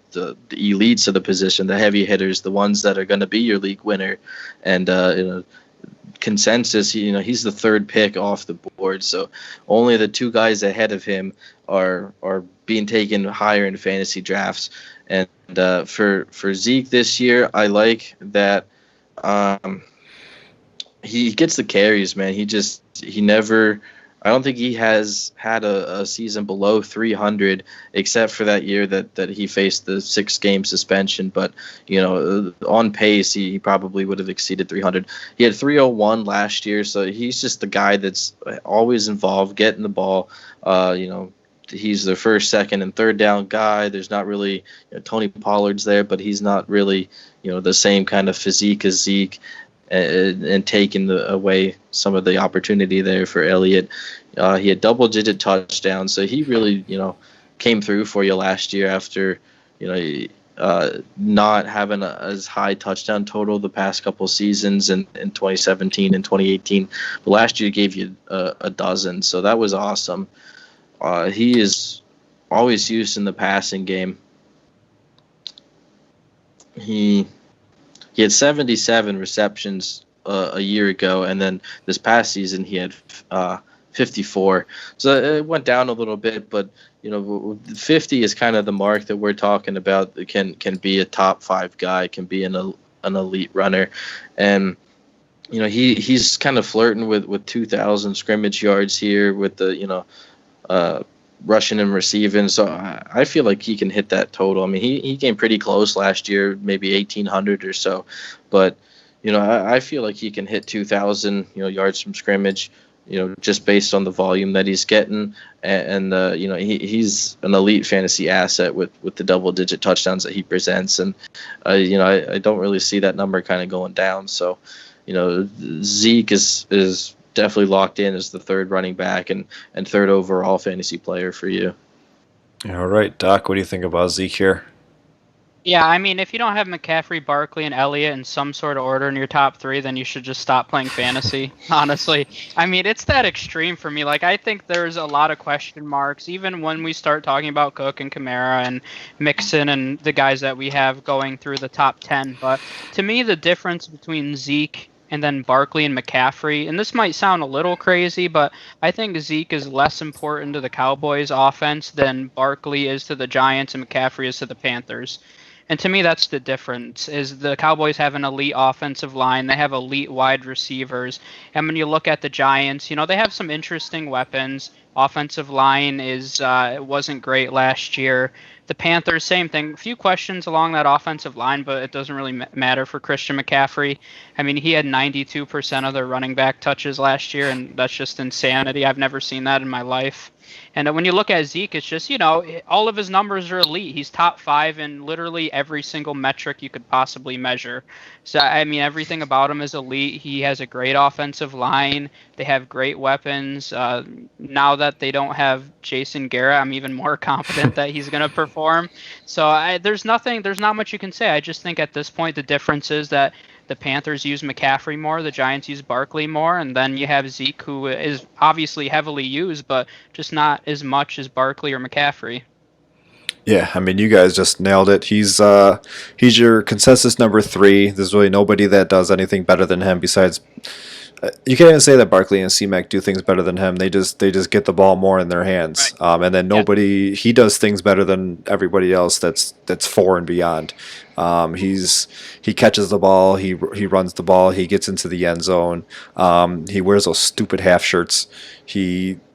elites of the position, the heavy hitters, the ones that are going to be your league winner. And consensus, he's the 3rd pick off the board. So only the 2 guys ahead of him are being taken higher in fantasy drafts. And for Zeke this year, I like that he gets the carries, man. He never. I don't think he has had a season below 300, except for that year that he faced the 6-game suspension. But, on pace, he probably would have exceeded 300. He had 301 last year, so he's just the guy that's always involved, getting the ball. He's the first, second, and third down guy. There's not really Tony Pollard's there, but he's not really the same kind of physique as Zeke. And taking away some of the opportunity there for Elliott. He had double-digit touchdowns, so he really, came through for you last year after, not having as high touchdown total the past couple seasons in 2017 and 2018. But last year gave you a dozen, so that was awesome. He is always used in the passing game. He had 77 receptions a year ago, and then this past season he had 54. So it went down a little bit, but 50 is kind of the mark that we're talking about. It can be a top 5 guy, can be an elite runner, and he's kind of flirting with 2,000 scrimmage yards here with the rushing and receiving. So I feel like he can hit that total. I mean, he came pretty close last year, maybe 1,800 or so. But, I feel like he can hit 2,000, yards from scrimmage, just based on the volume that he's getting. And he's an elite fantasy asset with the double-digit touchdowns that he presents. And, I don't really see that number kind of going down. So, Zeke is definitely locked in as the 3rd running back and 3rd overall fantasy player for you. All right, Doc, what do you think about Zeke here? Yeah, I mean, if you don't have McCaffrey, Barkley, and Elliott in some sort of order in your top 3, then you should just stop playing fantasy, honestly. I mean, it's that extreme for me. Like, I think there's a lot of question marks, even when we start talking about Cook and Kamara and Mixon and the guys that we have going through the top 10. But to me, the difference between Zeke and then Barkley and McCaffrey, and this might sound a little crazy, but I think Zeke is less important to the Cowboys offense than Barkley is to the Giants and McCaffrey is to the Panthers. And to me, that's the difference, is the Cowboys have an elite offensive line. They have elite wide receivers. And when you look at the Giants, they have some interesting weapons. Offensive line wasn't great last year. the Panthers, same thing. A few questions along that offensive line, but it doesn't really matter for Christian McCaffrey. I mean, he had 92% of their running back touches last year, and that's just insanity. I've never seen that in my life. And when you look at Zeke, it's just, all of his numbers are elite. He's top 5 in literally every single metric you could possibly measure. So, I mean, everything about him is elite. He has a great offensive line. They have great weapons. Now that they don't have Jason Garrett, I'm even more confident that he's going to perform. So there's not much you can say. I just think at this point the difference is that the Panthers use McCaffrey more, the Giants use Barkley more, and then you have Zeke, who is obviously heavily used, but just not as much as Barkley or McCaffrey. Yeah, I mean, you guys just nailed it. He's your consensus number 3. There's really nobody that does anything better than him besides. You can't even say that Barkley and C-Mac do things better than him. They just get the ball more in their hands, Right. And then he does things better than everybody else. That's 4 and beyond. He catches the ball, he runs the ball, he gets into the end zone. He wears those stupid half shirts.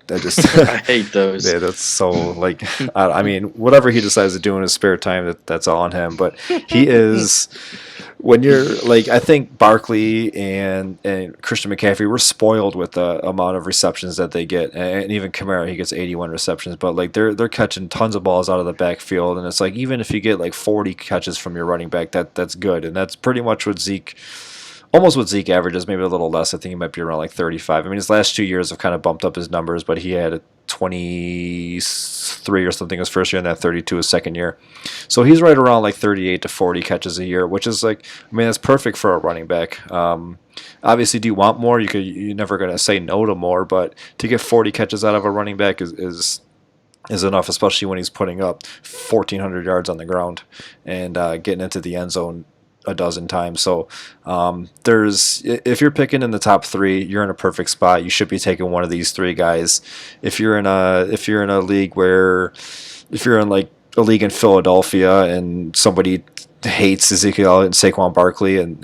I hate those. Yeah, that's so like. I mean, whatever he decides to do in his spare time, that's all on him. But he is. When you're like, I think Barkley and Christian McCaffrey were spoiled with the amount of receptions that they get, and even Kamara, he gets 81 receptions. But like they're catching tons of balls out of the backfield, and it's like even if you get like 40 catches from your running back, that's good, and that's pretty much what Zeke. Almost what Zeke averages, maybe a little less. I think he might be around like 35. I mean, his last 2 years have kind of bumped up his numbers, but he had a 23 or something his first year and that 32 his second year. So he's right around like 38 to 40 catches a year, which is like, I mean, that's perfect for a running back. Obviously, do you want more? You're never going to say no to more, but to get 40 catches out of a running back is enough, especially when he's putting up 1,400 yards on the ground and getting into the end zone a dozen times. So if you're picking in the top 3, you're in a perfect spot. You should be taking one of these 3 guys. If you're in a league if you're in like a league in Philadelphia and somebody hates Ezekiel and Saquon Barkley and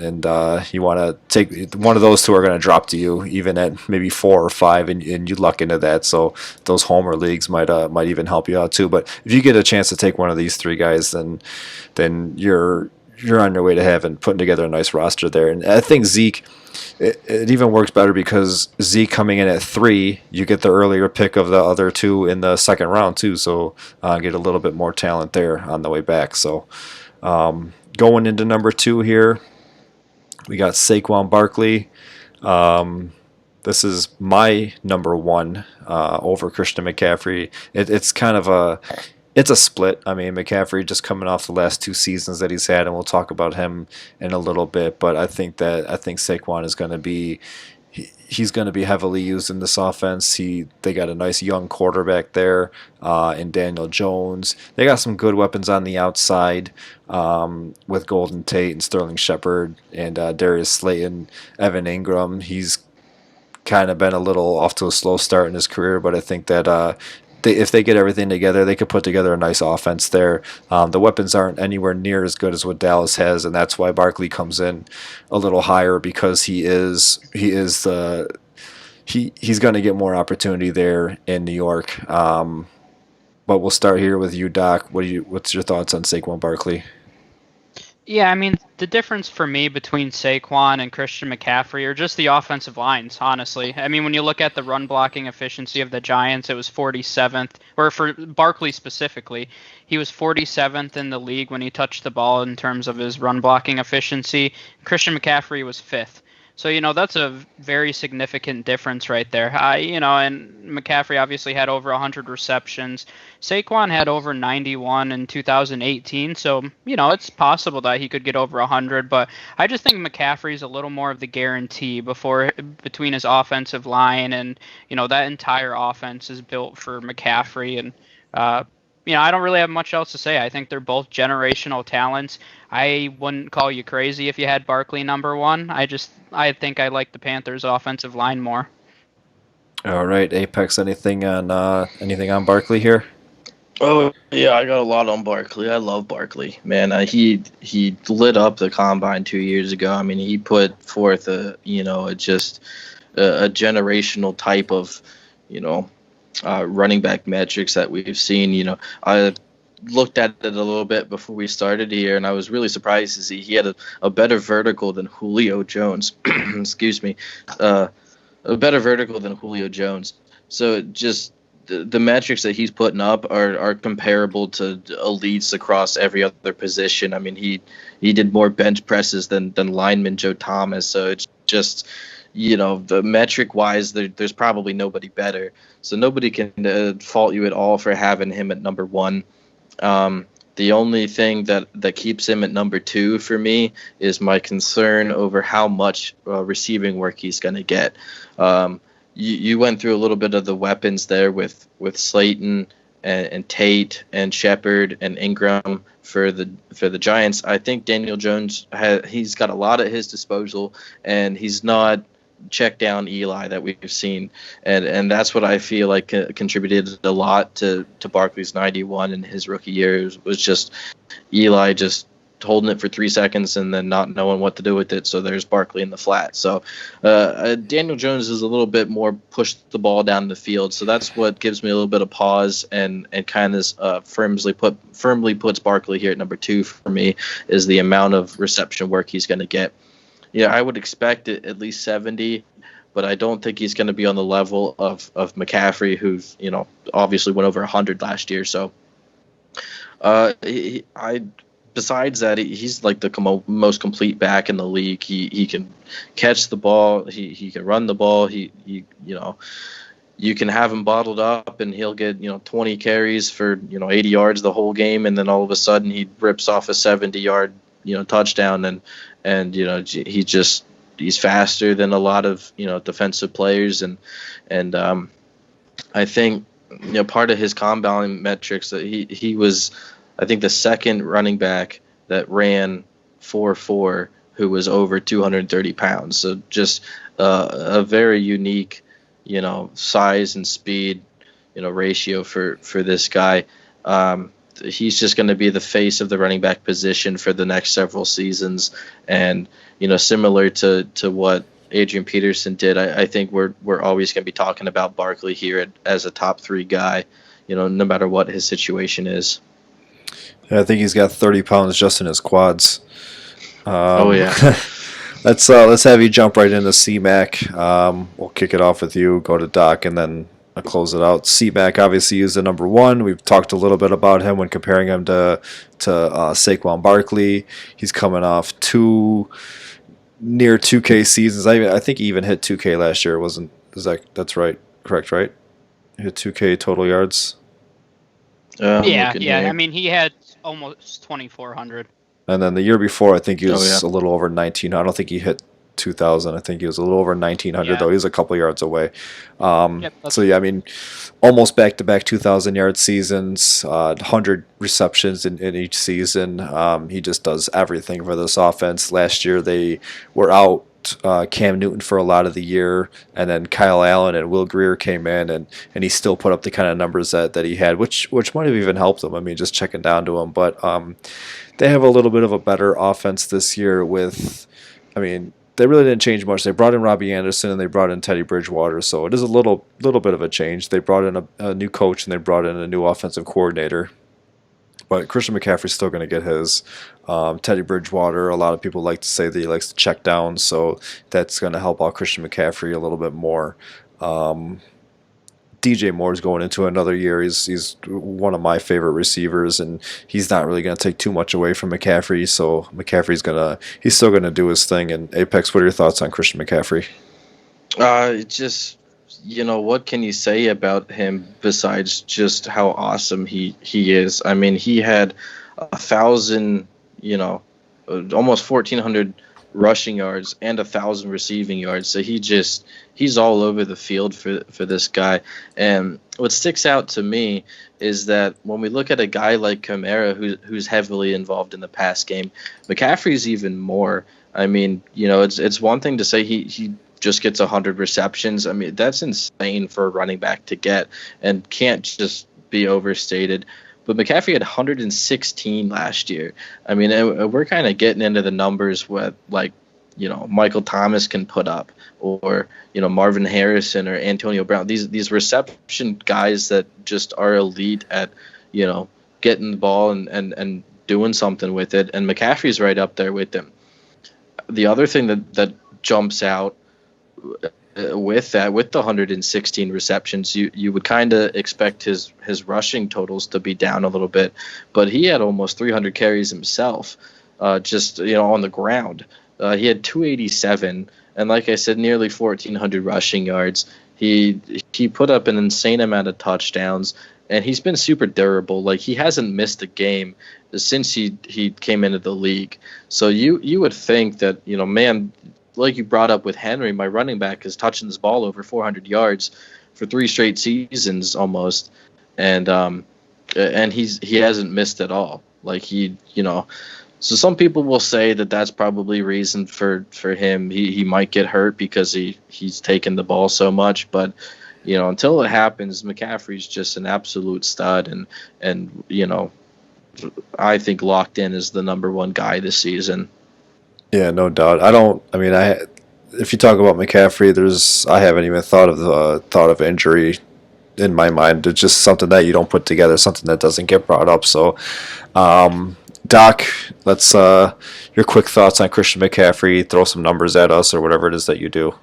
you want to take one of those 2 are going to drop to you even at maybe 4 or 5 and you luck into that. So those homer leagues might even help you out too. But if you get a chance to take one of these 3 guys, then you're on your way to putting together a nice roster there. And I think Zeke, it even works better because Zeke coming in at 3, you get the earlier pick of the other 2 in the second round too. So get a little bit more talent there on the way back. So going into number 2 here, we got Saquon Barkley. This is my number 1 over Christian McCaffrey. It's kind of it's a split. I mean, McCaffrey just coming off the last 2 seasons that he's had, and we'll talk about him in a little bit. But I think Saquon is going to be he's going to be heavily used in this offense. They got a nice young quarterback there in Daniel Jones. They got some good weapons on the outside with Golden Tate and Sterling Shepard and Darius Slayton, Evan Ingram. He's kind of been a little off to a slow start in his career, but I think that if they get everything together, they could put together a nice offense there. The weapons aren't anywhere near as good as what Dallas has, and that's why Barkley comes in a little higher because he's going to get more opportunity there in New York. But we'll start here with you, Doc. What's your thoughts on Saquon Barkley? Yeah, I mean, the difference for me between Saquon and Christian McCaffrey are just the offensive lines, honestly. I mean, when you look at the run blocking efficiency of the Giants, it was 47th, or for Barkley specifically, he was 47th in the league when he touched the ball in terms of his run blocking efficiency. Christian McCaffrey was 5th. So, that's a very significant difference right there. And McCaffrey obviously had over 100 receptions. Saquon had over 91 in 2018. So, it's possible that he could get over 100. But I just think McCaffrey's a little more of the guarantee between his offensive line. And, that entire offense is built for McCaffrey. And, I don't really have much else to say. I think they're both generational talents. I wouldn't call you crazy if you had Barkley number 1. I think I like the Panthers' offensive line more. All right, Apex. Anything on Barkley here? Oh yeah, I got a lot on Barkley. I love Barkley, man. He lit up the combine 2 years ago. I mean, he put forth a generational type of running back metrics that we've seen. looked at it a little bit before we started here, and I was really surprised to see he had a better vertical than Julio Jones. Excuse me, a better vertical than Julio Jones. So it just the metrics that he's putting up are comparable to elites across every other position. I mean, he did more bench presses than lineman Joe Thomas. So it's just, the metric wise, there's probably nobody better. So nobody can fault you at all for having him at number one. The only thing that keeps him at number two for me is my concern over how much receiving work he's going to get. You went through a little bit of the weapons there with Slayton and Tate and Shepard and Ingram for the Giants. I think Daniel Jones he's got a lot at his disposal, and he's not check down Eli that we've seen, and that's what I feel like contributed a lot to Barkley's 91 in his rookie year. Was just Eli just holding it for 3 seconds and then not knowing what to do with it. So there's Barkley in the flat. So Daniel Jones is a little bit more push the ball down the field. So that's what gives me a little bit of pause and kind of firmly puts Barkley here at number two for me, is the amount of reception work he's going to get. Yeah, I would expect it at least 70, but I don't think he's going to be on the level of McCaffrey, who's obviously went over 100 last year. So besides that, he's like the most complete back in the league. He can catch the ball. He can run the ball. You can have him bottled up and he'll get 20 carries for 80 yards the whole game, and then all of a sudden he rips off a 70-yard touchdown, and he's faster than a lot of defensive players, and I think part of his compounding metrics that he was, I think, the second running back that ran 4.4 who was over 230 pounds. So just a very unique size and speed ratio for this guy. He's just going to be the face of the running back position for the next several seasons, and similar to what Adrian Peterson did, I think we're always going to be talking about Barkley here as a top 3 guy, no matter what his situation is. Yeah, I think he's got 30 pounds just in his quads. Oh yeah. Let's have you jump right into C-Mac. We'll kick it off with you, go to Doc, and then I'll close it out. C-Mac obviously is the number one. We've talked a little bit about him when comparing him to Saquon Barkley. He's coming off near 2K seasons. I think he even hit 2K last year. That's right? Correct, right? He hit 2K total yards. Yeah. I mean, he had almost 2,400. And then the year before, I think he was a little over 1,900. I don't think he hit 2,000. I think he was a little over 1,900, though. He was a couple yards away. So, yeah, I mean, almost back-to-back 2,000-yard seasons, 100 receptions in each season. He just does everything for this offense. Last year, they were out Cam Newton for a lot of the year, and then Kyle Allen and Will Grier came in, and he still put up the kind of numbers that he had, which might have even helped him. I mean, just checking down to him. But they have a little bit of a better offense this year with, I mean, they really didn't change much. They brought in Robbie Anderson and they brought in Teddy Bridgewater, so it is a little bit of a change. They brought in a new coach and they brought in a new offensive coordinator. But Christian McCaffrey's still going to get his. Teddy Bridgewater, a lot of people like to say that he likes to check down, so that's going to help out Christian McCaffrey a little bit more. DJ Moore's going into another year. He's one of my favorite receivers, and he's not really going to take too much away from McCaffrey. So he's still gonna do his thing. And Apex, what are your thoughts on Christian McCaffrey? Just what can you say about him besides just how awesome he is? I mean, he had 1,000, almost 1,400 rushing yards and 1,000 receiving yards. So he's all over the field for this guy. And what sticks out to me is that when we look at a guy like Kamara, who's heavily involved in the pass game, McCaffrey's even more. I mean, it's one thing to say he just gets 100 receptions. I mean, that's insane for a running back to get and can't just be overstated. But McCaffrey had 116 last year. I mean, we're kind of getting into the numbers what, Michael Thomas can put up, or, Marvin Harrison or Antonio Brown. These reception guys that just are elite at, getting the ball and doing something with it, and McCaffrey's right up there with him. The other thing that jumps out with the 116 receptions, you would kind of expect his rushing totals to be down a little bit, but he had almost 300 carries himself, just on the ground. He had 287, and like I said, nearly 1,400 rushing yards. He put up an insane amount of touchdowns, and he's been super durable. Like, he hasn't missed a game since he came into the league. So you would think that, man, like you brought up with Henry, my running back is touching this ball over 400 yards for 3 straight seasons almost, and he hasn't missed at all. Like, so some people will say that that's probably reason for him. He might get hurt because he's taken the ball so much, but until it happens, McCaffrey's just an absolute stud, and I think locked in as the number 1 guy this season. Yeah, no doubt. If you talk about McCaffrey, I haven't even thought of injury in my mind. It's just something that you don't put together, something that doesn't get brought up. So, Doc, let's your quick thoughts on Christian McCaffrey. Throw some numbers at us or whatever it is that you do.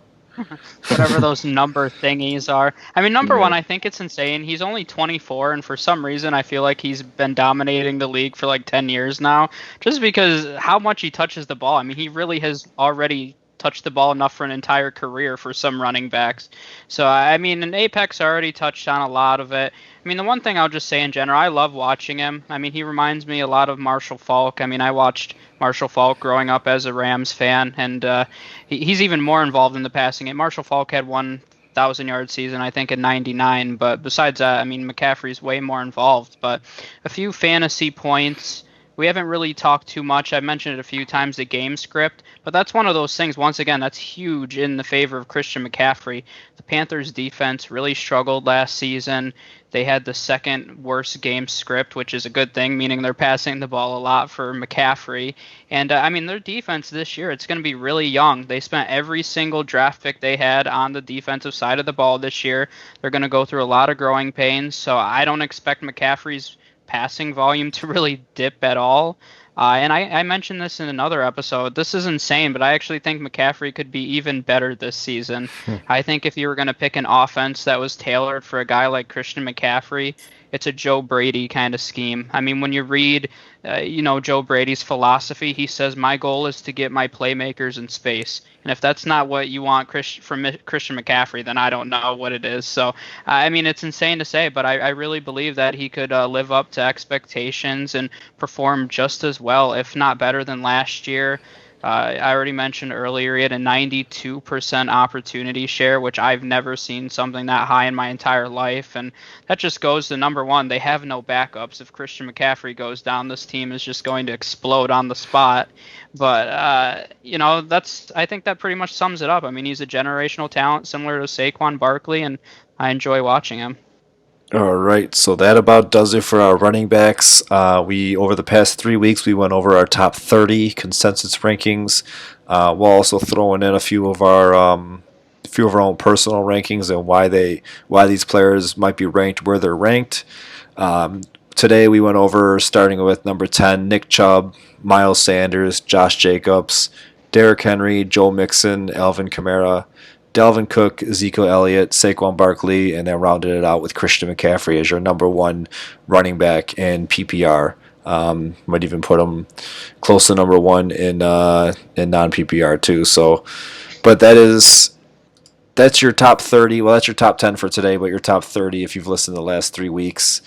Whatever those number thingies are. I mean, number one, I think it's insane. He's only 24, and for some reason, I feel like he's been dominating the league for like 10 years now, just because how much he touches the ball. I mean, he really has already touched the ball enough for an entire career for some running backs. So, I mean, and Apex already touched on a lot of it. I mean, the one thing I'll just say in general, I love watching him. I mean, he reminds me a lot of Marshall Faulk. I mean, I watched Marshall Faulk growing up as a Rams fan, and he's even more involved in the passing game. Marshall Faulk had 1,000-yard season, I think, in '99. But besides that, I mean, McCaffrey's way more involved. But a few fantasy points. We haven't really talked too much. I mentioned it a few times, the game script, but that's one of those things, once again, that's huge in the favor of Christian McCaffrey. The Panthers defense really struggled last season. They had the second worst game script, which is a good thing, meaning they're passing the ball a lot for McCaffrey. And, I mean, their defense this year, it's going to be really young. They spent every single draft pick they had on the defensive side of the ball this year. They're going to go through a lot of growing pains, so I don't expect McCaffrey's passing volume to really dip at all. And I mentioned this in another episode. This is insane, but I actually think McCaffrey could be even better this season. I think if you were going to pick an offense that was tailored for a guy like Christian McCaffrey, it's a Joe Brady kind of scheme. I mean, when you read, Joe Brady's philosophy, he says, my goal is to get my playmakers in space. And if that's not what you want from Christian McCaffrey, then I don't know what it is. So, I mean, it's insane to say, but I really believe that he could live up to expectations and perform just as well, if not better than last year. I already mentioned earlier he had a 92% opportunity share, which I've never seen something that high in my entire life. And that just goes to number one, they have no backups. If Christian McCaffrey goes down, this team is just going to explode on the spot. But, I think that pretty much sums it up. I mean, he's a generational talent similar to Saquon Barkley, and I enjoy watching him. All right, so that about does it for our running backs. We over the past 3 weeks we went over our top 30 consensus rankings. We'll also throw in a few of our own personal rankings and why these players might be ranked where they're ranked. Today we went over starting with number 10, Nick Chubb, Miles Sanders, Josh Jacobs, Derrick Henry, Joe Mixon, Alvin Kamara, Dalvin Cook, Ezekiel Elliott, Saquon Barkley, and then rounded it out with Christian McCaffrey as your number 1 running back in PPR. Might even put him close to number 1 in non-PPR too. So, but that's your top 30. Well, that's your top 10 for today, but your top 30 if you've listened to the last 3 weeks.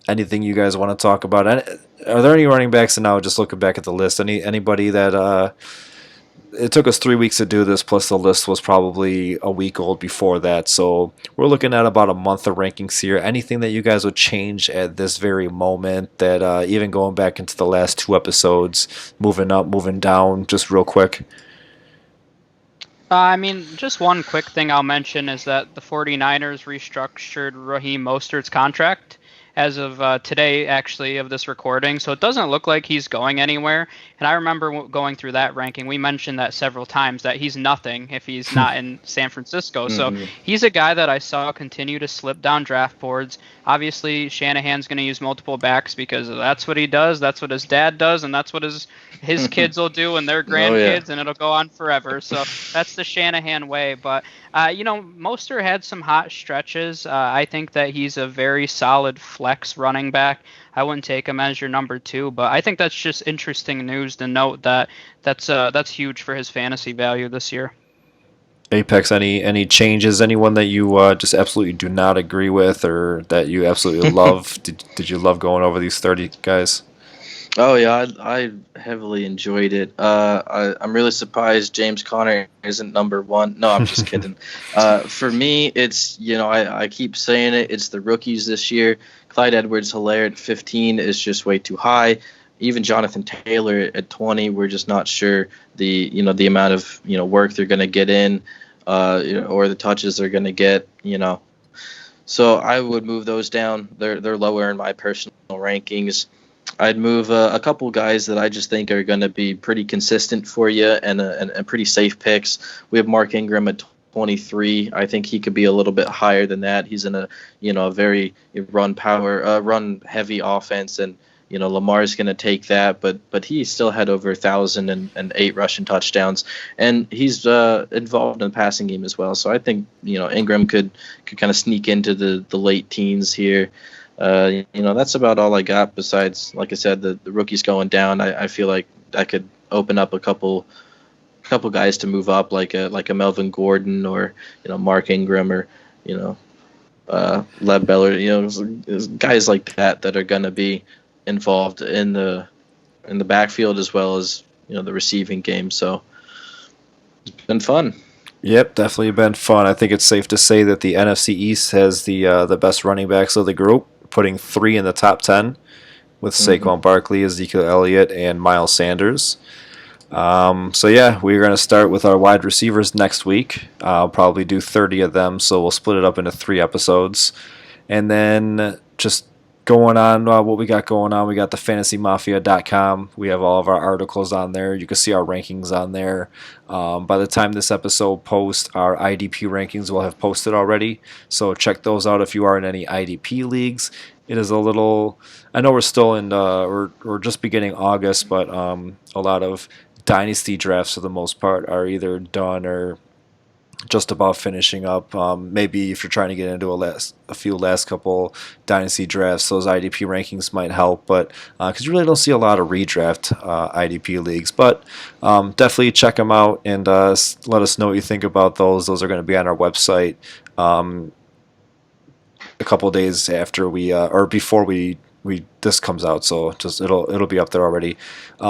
Anything you guys want to talk about? Are there any running backs? And now just looking back at the list, anybody that it took us 3 weeks to do this, plus the list was probably a week old before that. So we're looking at about a month of rankings here. Anything that you guys would change at this very moment that even going back into the last 2 episodes, moving up, moving down, just real quick? Just one quick thing I'll mention is that the 49ers restructured Raheem Mostert's contract. as of today, actually, of this recording. So it doesn't look like he's going anywhere. And I remember going through that ranking. We mentioned that several times that he's nothing if he's not in San Francisco. So he's a guy that I saw continue to slip down draft boards. Obviously, Shanahan's going to use multiple backs because that's what he does. That's what his dad does, and that's what his kids will do and their grandkids, and it'll go on forever. So that's the Shanahan way. But Mostert had some hot stretches. I think that he's a very solid flex running back. I wouldn't take him as your number 2, but I think that's just interesting news to note that's huge for his fantasy value this year. Apex, any changes? Anyone that you just absolutely do not agree with, or that you absolutely love? Did you love going over these 30 guys? Oh yeah, I heavily enjoyed it. I'm really surprised James Conner isn't number 1. No, I'm just kidding. For me, it's I keep saying it. It's the rookies this year. Clyde Edwards-Helaire at 15 is just way too high. Even Jonathan Taylor at 20, we're just not sure the amount of work they're going to get in, or the touches they're going to get. So I would move those down. They're lower in my personal rankings. I'd move a couple guys that I just think are going to be pretty consistent for you and pretty safe picks. We have Mark Ingram at 23. I think he could be a little bit higher than that. He's in a very run heavy offense, and Lamar's going to take that, but he still had over 1,008 rushing touchdowns, and he's involved in the passing game as well. So I think Ingram could kind of sneak into the late teens here. That's about all I got. Besides, like I said, the rookies going down. I feel like I could open up a couple guys to move up, like a Melvin Gordon or Mark Ingram or Lev Beller. Guys like that are going to be involved in the backfield as well as the receiving game. So it's been fun. Yep, definitely been fun. I think it's safe to say that the NFC East has the best running backs of the group, putting 3 in the top 10 with Saquon Barkley, Ezekiel Elliott, and Miles Sanders. So yeah, we're going to start with our wide receivers next week. I'll probably do 30 of them, so we'll split it up into 3 episodes. And then just going on what we got going on, we got the fantasymafia.com. We have all of our articles on there. You can see our rankings on there. By the time this episode posts, our IDP rankings will have posted already, so check those out if you are in any IDP leagues. It is a little, I know we're still in we're just beginning August, but a lot of dynasty drafts for the most part are either done or just about finishing up. Maybe if you're trying to get into a few last couple dynasty drafts, those IDP rankings might help, but because you really don't see a lot of redraft IDP leagues. But definitely check them out and let us know what you think about those. Those are going to be on our website a couple days after we or before this comes out, so just it'll be up there already.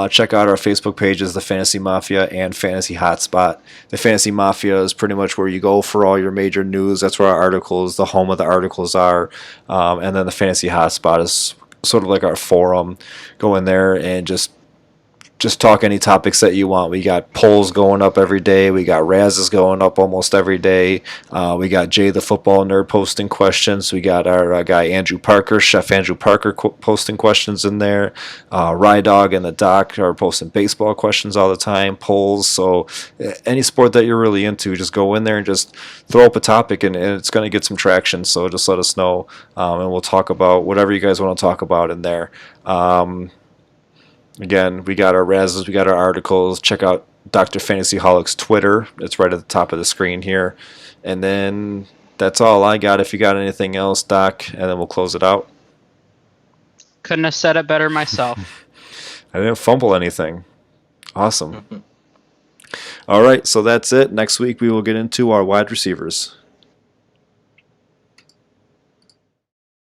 Check out our Facebook pages, the Fantasy Mafia and Fantasy Hotspot. The Fantasy Mafia is pretty much where you go for all your major news. That's where our articles, the home of the articles are, and then the Fantasy Hotspot is sort of like our forum. Go in there and just talk any topics that you want. We got polls going up every day. We got Raz's going up almost every day. We got Jay the Football Nerd posting questions. We got our guy Andrew Parker, Chef Andrew Parker posting questions in there. Rydog and the Doc are posting baseball questions all the time, polls. So any sport that you're really into, just go in there and just throw up a topic, and it's going to get some traction. So just let us know, and we'll talk about whatever you guys want to talk about in there. Again, we got our Razes, we got our articles. Check out Dr. Fantasyholic's Twitter. It's right at the top of the screen here. And then that's all I got. If you got anything else, Doc, and then we'll close it out. Couldn't have said it better myself. I didn't fumble anything. Awesome. All right, so that's it. Next week we will get into our wide receivers.